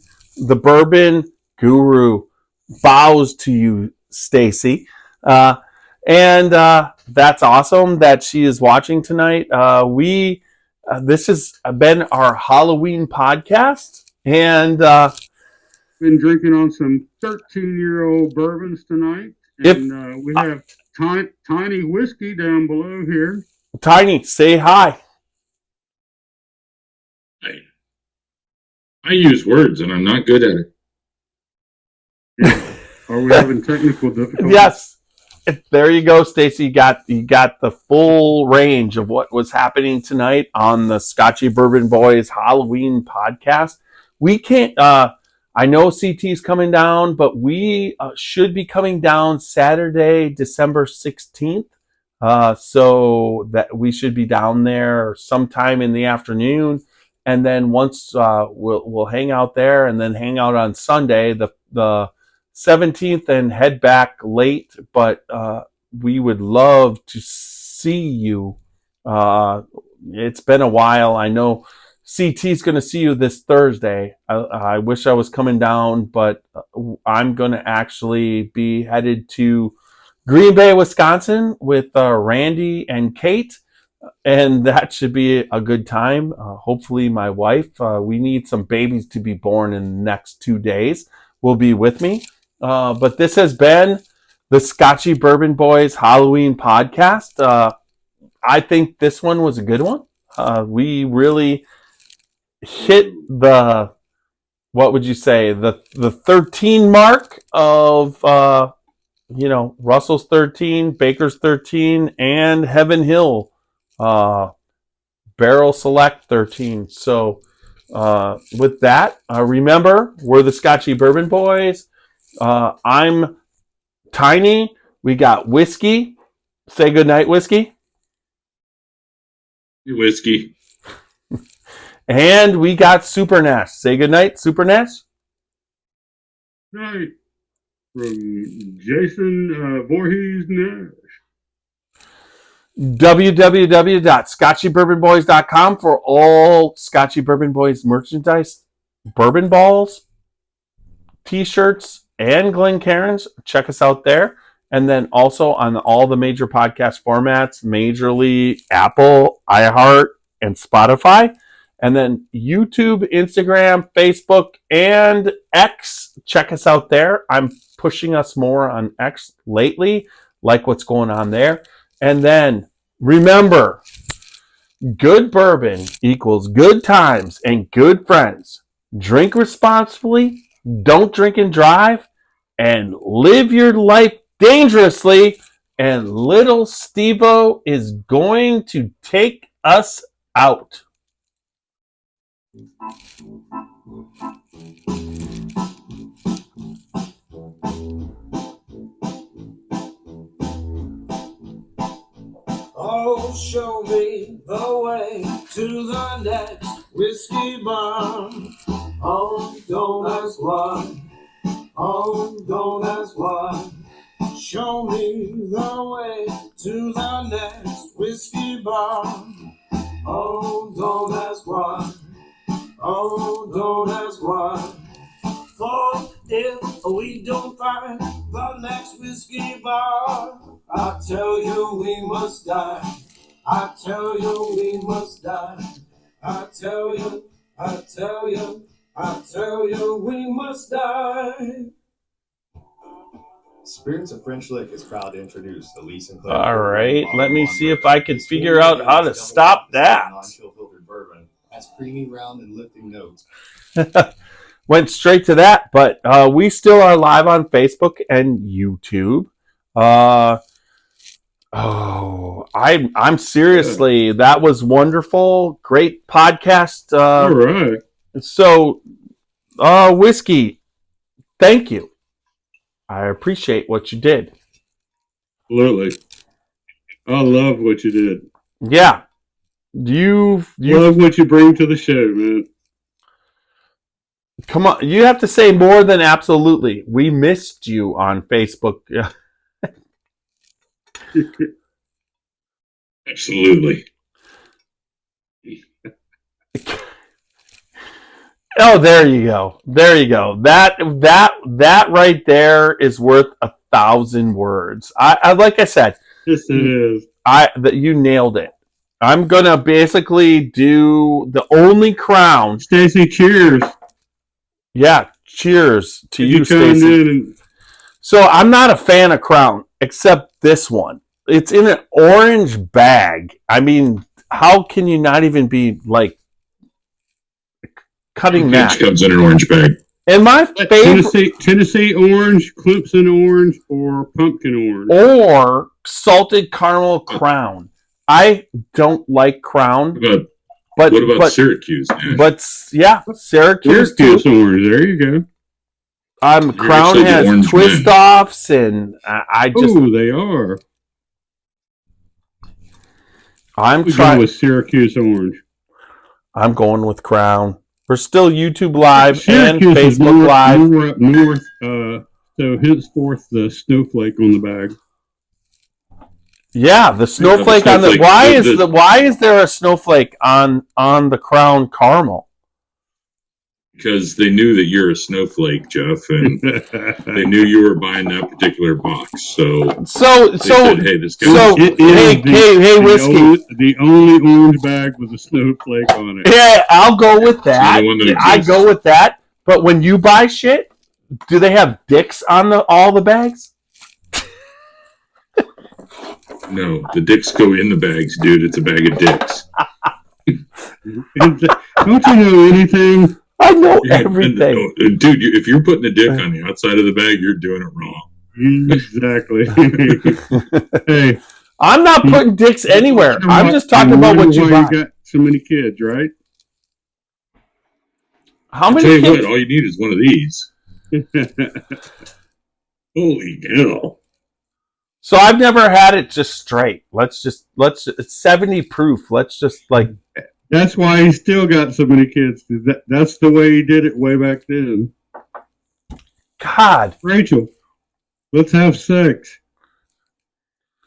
The Bourbon Guru bows to you, Stacy. And that's awesome that she is watching tonight. This has been our Halloween podcast, and been drinking on some 13-year-old bourbons tonight, and we have Tiny whiskey down below here. Tiny, say hi. I use words, and I'm not good at it. Yeah. Are we having technical difficulties? Yes. There you go, Stacy. You got the full range of what was happening tonight on the Scotchy Bourbon Boys Halloween podcast. We can't. I know CT's coming down, but we should be coming down Saturday, December 16th. So that we should be down there sometime in the afternoon, and then once we'll hang out there, and then hang out on Sunday, the 17th, and head back late. But we would love to see you. It's been a while. I know CT's going to see you this Thursday. I wish I was coming down, but I'm going to actually be headed to Green Bay, Wisconsin with Randy and Kate, and that should be a good time. Hopefully my wife, we need some babies to be born in the next 2 days, will be with me. But this has been the Scotchy Bourbon Boys Halloween podcast. I think this one was a good one. We really hit the, what would you say, the 13 mark of Russell's 13, Baker's 13, and Heaven Hill Barrel Select 13. So with that, remember, we're the Scotchy Bourbon Boys. I'm Tiny. We got Whiskey. Say goodnight, Whiskey. Whiskey. And we got Super Nash. Say goodnight, Super Nash. Right. From Jason Voorhees Nash. www.scotchybourbonboys.com for all Scotchy Bourbon Boys merchandise, bourbon balls, t-shirts, and Glencairns. Check us out there. And then also on all the major podcast formats, majorly Apple, iHeart, and Spotify. And then YouTube, Instagram, Facebook, and X. Check us out there. I'm pushing us more on X lately, like what's going on there. And then remember, good bourbon equals good times and good friends. Drink responsibly, don't drink and drive, and live your life dangerously. And little Steve-O is going to take us out. Oh, show me the way to the next whiskey bar. Oh, don't ask why. Oh, don't ask why. Show me the way to the next whiskey bar. Oh, don't ask why. Oh, don't ask why. For if we don't find the next whiskey bar, I tell you we must die. I tell you we must die. I tell you, I tell you, I tell you we must die. Spirits of French Lick is proud to introduce the Lee Sinclair. All right, let me see if I can figure out how to stop that. Non-chill filtered bourbon has creamy, round, and lifting notes. Went straight to that, but we still are live on Facebook and YouTube. I'm seriously, that was wonderful. Great podcast. All right. So, Whiskey, thank you. I appreciate what you did. Absolutely. I love what you did. Yeah. You love what you bring to the show, man. Come on, you have to say more than absolutely. We missed you on Facebook. Absolutely. Oh, there you go. There you go. That right there is worth 1,000 words. I like I said. Yes, it is. You nailed it. I'm gonna basically do the only crown. Stacy, cheers. Yeah, cheers to you, Stacy. So I'm not a fan of Crown, except this one. It's in an orange bag. I mean, how can you not even be like cutting that? It comes in an orange bag. And my favorite Tennessee orange, Clemson orange, or pumpkin orange, or salted caramel Crown. I don't like Crown. What about Syracuse? But yeah, Syracuse orange. There you go. Crown has twist offs, and I just. Oh, they are. I'm We go trying. with Syracuse Orange. I'm going with Crown. We're still YouTube Live Syracuse and is Facebook Live. more up north, so henceforth the snowflake on the bag. Yeah, the snowflake on the. snowflake. Why is there a snowflake on the Crown Caramel? Because they knew that you're a snowflake, Jeff, and they knew you were buying that particular box. So they said, "Hey, this guy." So hey, whiskey. The only orange bag with a snowflake on it. Yeah, I'll go with that. the one that I exists. go with that. But when you buy shit, do they have dicks on all the bags? No, the dicks go in the bags, dude. It's a bag of dicks. Don't you know anything? I know Yeah, everything. dude. If you're putting a dick on the outside of the bag, you're doing it wrong. Exactly. Hey, I'm not putting dicks anywhere. I'm just talking about what you buy. You got so many kids, right? How I'll many tell you kids? what, all you need is one of these. Holy hell! So I've never had it just straight. Let's it's 70 proof. Let's just like. That's why he still got so many kids. That's the way he did it way back then. God. Rachel, let's have sex.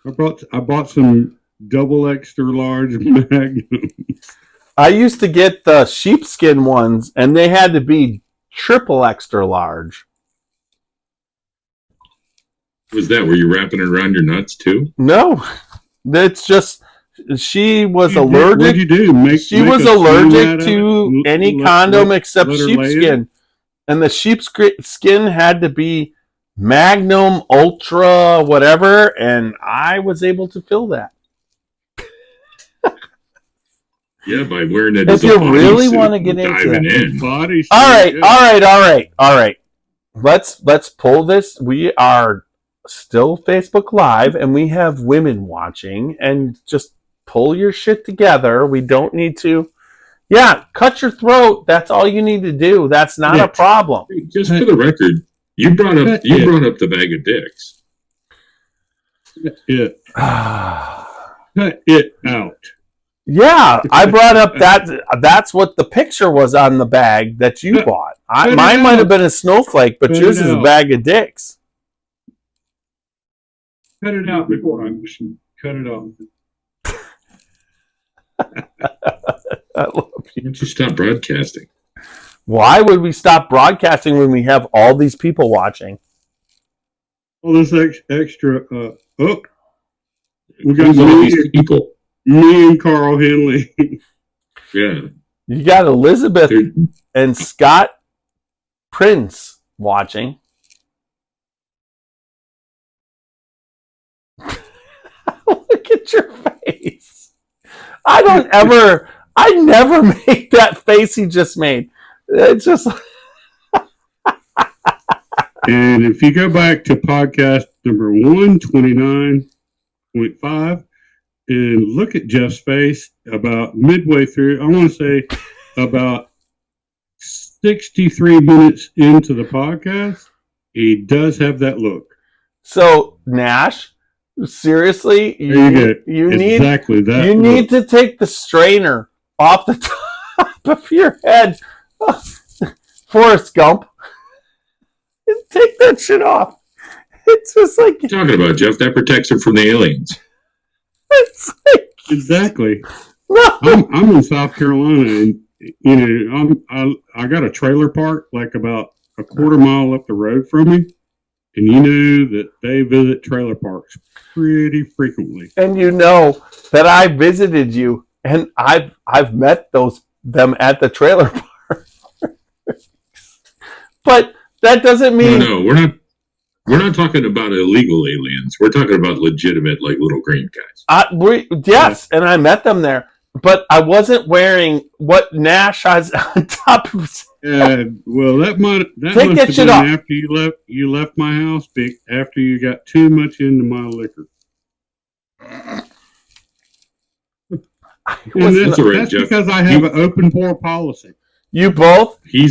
I bought some double extra large magnums. I used to get the sheepskin ones, and they had to be triple extra large. Was that were you wrapping it around your nuts too? No, that's just she was What'd allergic. you do? She was allergic to any condom except sheepskin, and the sheepskin had to be Magnum, Ultra, whatever, and I was able to fill that. Yeah, by wearing it. If as a you bodysuit really want to get and into diving it. in. Body All right. Let's pull this. We are still Facebook Live, and we have women watching, and just pull your shit together. We don't need to. Yeah, cut your throat. That's all you need to do. That's not a problem. Just for the record, you brought up the bag of dicks. Cut it out. Yeah, I brought up that. That's what the picture was on the bag that you bought. Mine might have been a snowflake, but yours is a bag of dicks. Cut it out before I cut it off. I love you. Why don't you stop broadcasting? Why would we stop broadcasting when we have all these people watching? All this extra. We got Who's all these people? me and Carl Henley. Yeah. You got Elizabeth and Scott Prince watching. Look at your face. I never make that face he just made. It's just. And if you go back to podcast number 129.5 and look at Jeff's face about midway through, I want to say about 63 minutes into the podcast, he does have that look. So, Nash, seriously, you need to take the strainer off the top of your head. Forrest Gump. Take that shit off. It's just like... What are you talking about, Jeff? That protects him from the aliens. It's like... Exactly. No. I'm in South Carolina, and I got a trailer park like about a quarter mile up the road from me, and you know that they visit trailer parks pretty frequently. And you know that I visited you, and I've met them at the trailer park. But that doesn't mean... No, we're not talking about illegal aliens. We're talking about legitimate, like, little green guys. Yes, and I met them there. But I wasn't wearing what Nash has on top of his head. Well, that must that have shit been off. after you left my house, after you got too much into my liquor. That's all right, Jeff. Because I have an open pour policy. You both? He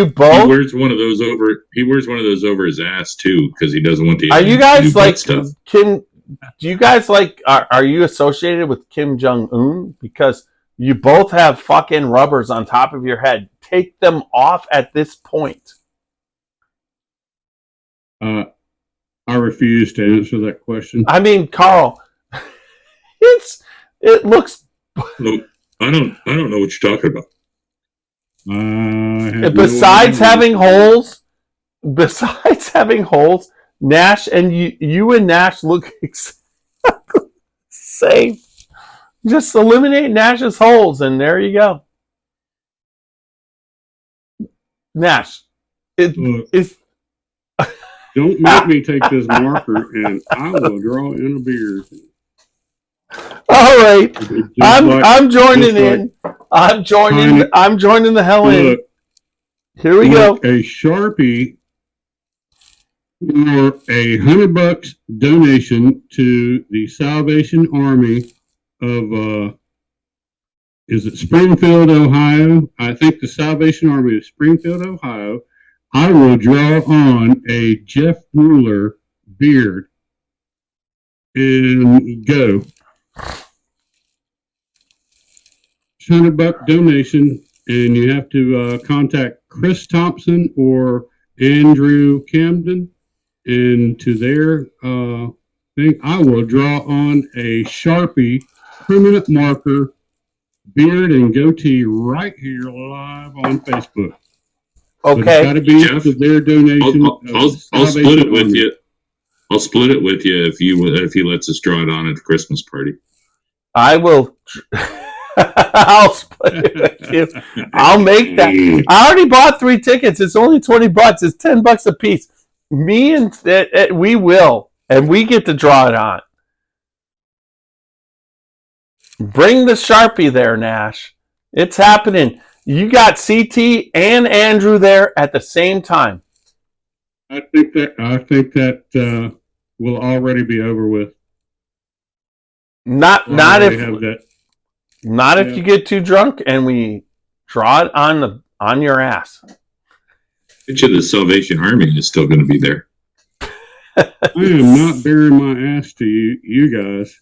both? wears one of those over his ass too, because he doesn't want the Are you guys butt like stuff. do you guys like? Are you associated with Kim Jong Un? Because you both have fucking rubbers on top of your head. Take them off at this point. I refuse to answer that question. I mean, Carl, it looks. No, I don't know what you're talking about. Besides having holes, Nash and you and Nash look exactly the same. Just eliminate Nash's holes, and there you go. Nash, it's. Don't make me take this marker, and I will draw in a beard. All right, I'm joining like in. I'm joining the hell in. Here we go. A Sharpie or $100 donation to the Salvation Army of is it Springfield, Ohio? I think the Salvation Army of Springfield, Ohio. I will draw on a Jeff Ruler beard and go. $100 donation, and you have to contact Chris Thompson or Andrew Camden, and to their thing, I will draw on a Sharpie permanent marker beard and goatee right here live on Facebook. Okay. But it's got to be Jeff, to their donation. I'll split it with you. I'll split it with you if he lets us draw it on at the Christmas party. I will. I'll split it with you. I'll make that. I already bought 3 tickets. It's only $20. It's $10 a piece. Me and we will, and we get to draw it on. Bring the Sharpie there, Nash. It's happening. You got CT and Andrew there at the same time. I think that will already be over with. Not if you get too drunk and we draw it on your ass. Bet you the Salvation Army is still going to be there. I am not bearing my ass to you guys.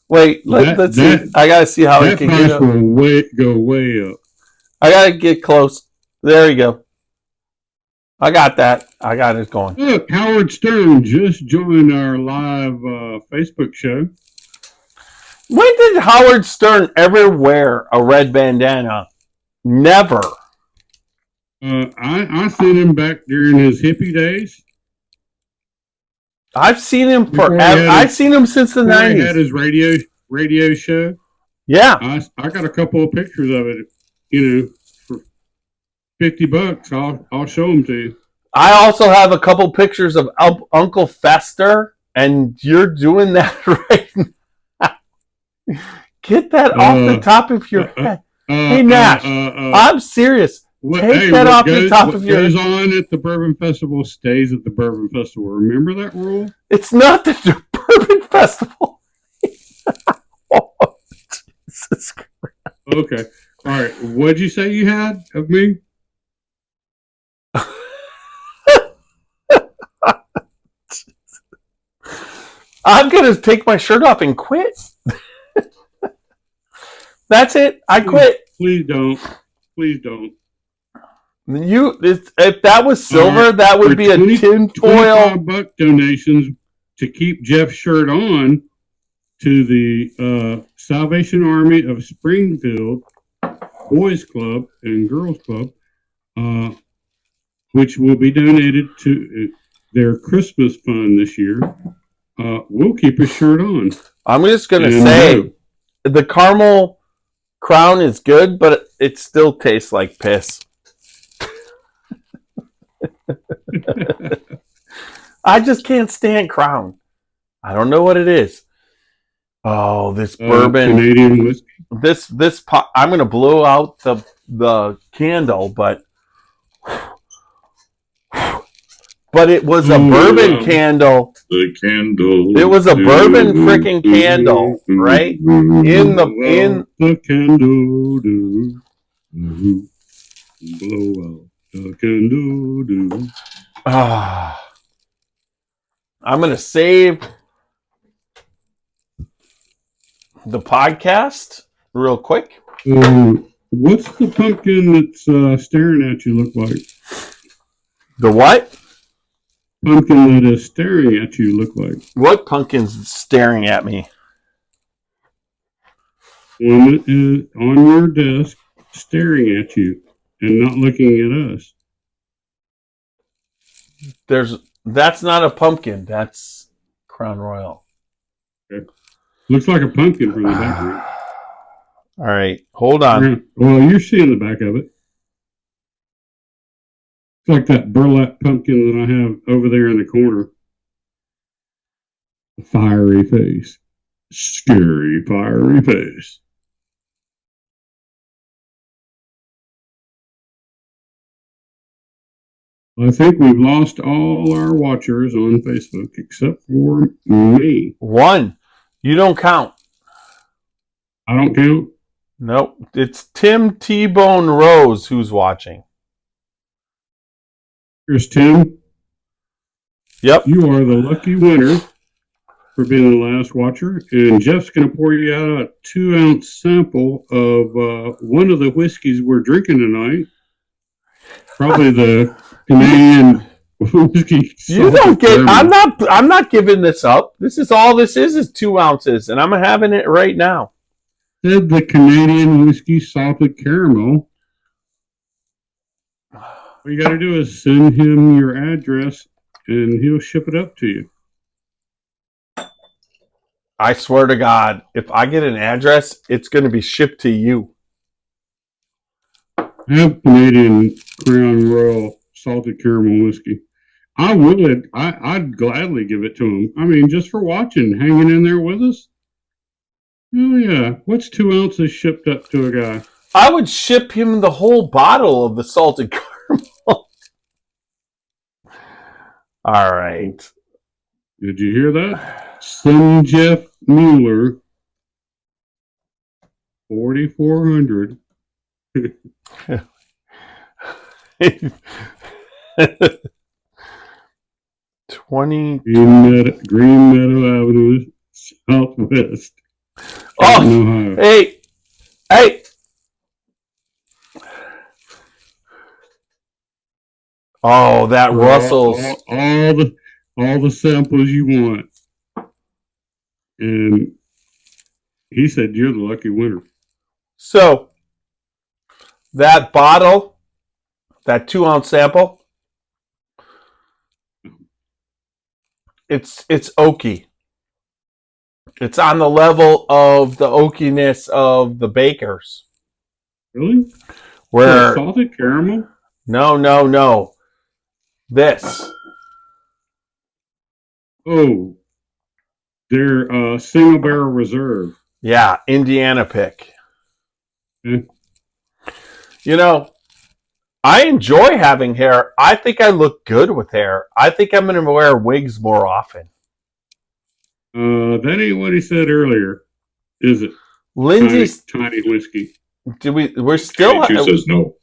Wait, let's see. I gotta see how it can get up. That price will go way up. I gotta get close. There you go. I got that. I got it going. Look, Howard Stern just joined our live Facebook show. When did Howard Stern ever wear a red bandana? Never. I seen him back during his hippie days. I've seen him forever. I've seen him since the 90s. He had his radio show. Yeah. I got a couple of pictures of it. For $50, I'll show them to you. I also have a couple pictures of Uncle Fester, and you're doing that right now. Get that off the top of your head. Hey, Nash, I'm serious. Take that off the top of your head. What goes on at the Bourbon Festival stays at the Bourbon Festival. Remember that rule? It's not the Bourbon Festival. Oh, Jesus Christ. Okay. All right. What'd you say you had of me? I'm going to take my shirt off and quit. That's it. I quit. Please don't. Please don't. If that was silver, that would be a tin foil. $25 donations to keep Jeff's shirt on to the Salvation Army of Springfield Boys Club and Girls Club, which will be donated to their Christmas fund this year. We'll keep his shirt on. I'm just going to say the caramel Crown is good, but it still tastes like piss. I just can't stand Crown. I don't know what it is. Oh, this bourbon, Canadian whiskey. This pot. I'm gonna blow out the candle, but it was a bourbon candle. The candle. It was a bourbon freaking candle, right? In the candle do blow out the candle do. I'm gonna save The podcast, real quick. What's the pumpkin that's staring at you look like? The what? Pumpkin that is staring at you look like? What pumpkin's staring at me? One that is on your desk, staring at you and not looking at us. That's not a pumpkin. That's Crown Royal. Okay. Looks like a pumpkin from the background. All right, hold on. Well, you're seeing the back of it. It's like that burlap pumpkin that I have over there in the corner. A fiery face. Scary, fiery face. I think we've lost all our watchers on Facebook except for me. One. You don't count. I don't count? Nope. It's Tim T-Bone Rose who's watching. Here's Tim. Yep. You are the lucky winner for being the last watcher. And Jeff's going to pour you out a 2-ounce sample of one of the whiskeys we're drinking tonight. Probably the Canadian whiskey. You don't get. I'm not giving this up. This is all this is 2 ounces, and I'm having it right now. Said the Canadian whiskey salted caramel. All you got to do is send him your address, and he'll ship it up to you. I swear to God, if I get an address, it's going to be shipped to you. I have Canadian Crown Royal salted caramel whiskey. I would. I'd gladly give it to him. I mean, just for watching, hanging in there with us. Oh, yeah. What's 2 ounces shipped up to a guy? I would ship him the whole bottle of the salted caramel. All right. Did you hear that? Send Jeff Mueller 4,400. 20 Green Meadow Avenue, Southwest. Oh, Ohio. hey. Oh, that Russell's. All the samples you want. And he said you're the lucky winner. So, that bottle, that 2 ounce sample, it's oaky. It's on the level of the oakiness of the Bakers. Really? Where salted caramel? No. This. Oh, they're single barrel reserve. Yeah, Indiana pick. Okay. You know, I enjoy having hair. I think I look good with hair. I think I'm going to wear wigs more often. That ain't what he said earlier, is it? Lindsay's tiny whiskey. We're still. She says no.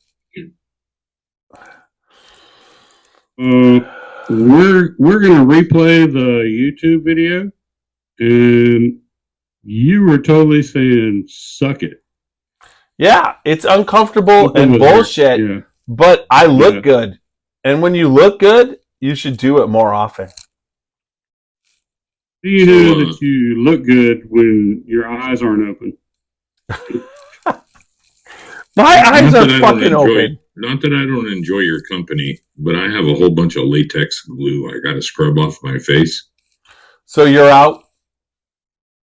We're gonna replay the YouTube video, and you were totally saying "suck it." Yeah, it's uncomfortable and bullshit, yeah. But I look good, and when you look good, you should do it more often. You know that you look good when your eyes aren't open. My eyes are fucking open. Not that I don't enjoy your company, but I have a whole bunch of latex glue I got to scrub off my face. So you're out?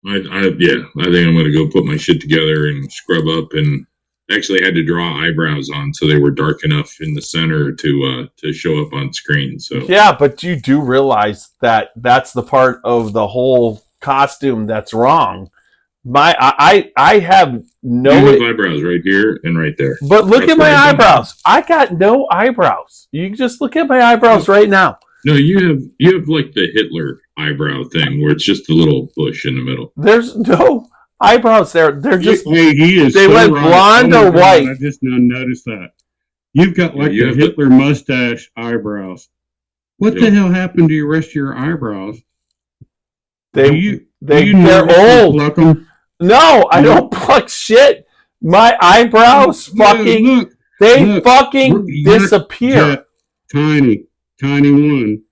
I think I'm going to go put my shit together and scrub up, and actually had to draw eyebrows on so they were dark enough in the center to show up on screen. So yeah, but you do realize that that's the part of the whole costume that's wrong. I have no eyebrows right here and right there. But look at my eyebrows. I got no eyebrows. You can just look at my eyebrows right now. No, you have like the Hitler eyebrow thing where it's just a little bush in the middle. There's no eyebrows there. They're just they went blonde or white. I just now noticed that. You've got like the Hitler mustache eyebrows. What the hell happened to the rest of your eyebrows? They're old. No, I don't pluck shit. My eyebrows fucking disappear. Jet, tiny one.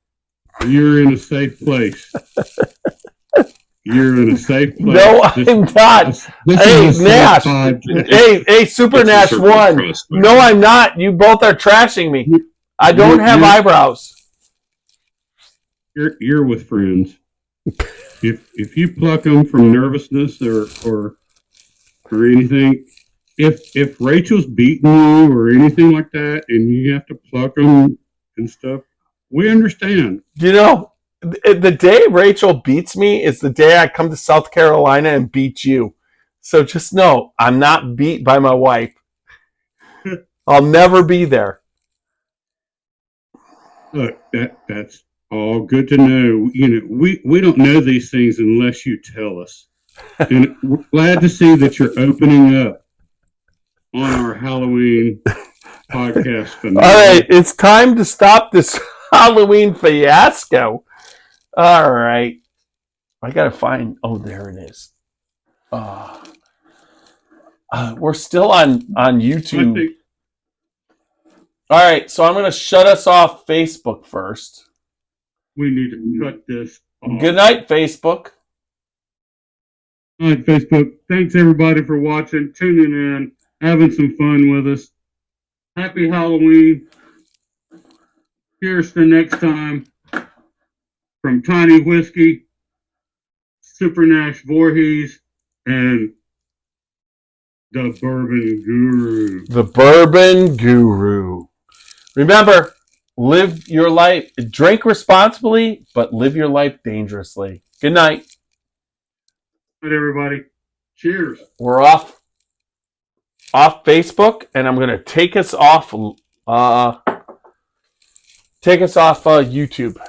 You're in a safe place. You're in a safe place. No, I'm not. Hey, Nash. Hey, Super Nash 1. No, I'm not. You both are trashing me. I don't have eyebrows. You're with friends. If you pluck them from nervousness or anything, if Rachel's beating you or anything like that, and you have to pluck them and stuff, we understand. You know, the day Rachel beats me is the day I come to South Carolina and beat you. So just know, I'm not beat by my wife. I'll never be there. Look, that's all good to know. You know, we don't know these things unless you tell us. And we're glad to see that you're opening up on our Halloween podcast finale. All right, it's time to stop this Halloween fiasco. All right. I got to find... Oh, there it is. We're still on YouTube. All right, so I'm going to shut us off Facebook first. We need to cut this off. Good night, Facebook. All right, Facebook. Thanks, everybody, for watching, tuning in, having some fun with us. Happy Halloween. Cheers to next time. From Tiny Whiskey, Super Nash Voorhees, and the Bourbon Guru. The Bourbon Guru. Remember, live your life, drink responsibly, but live your life dangerously. Good night. Good night, everybody. Cheers. We're off Facebook, and I'm going to take us off YouTube.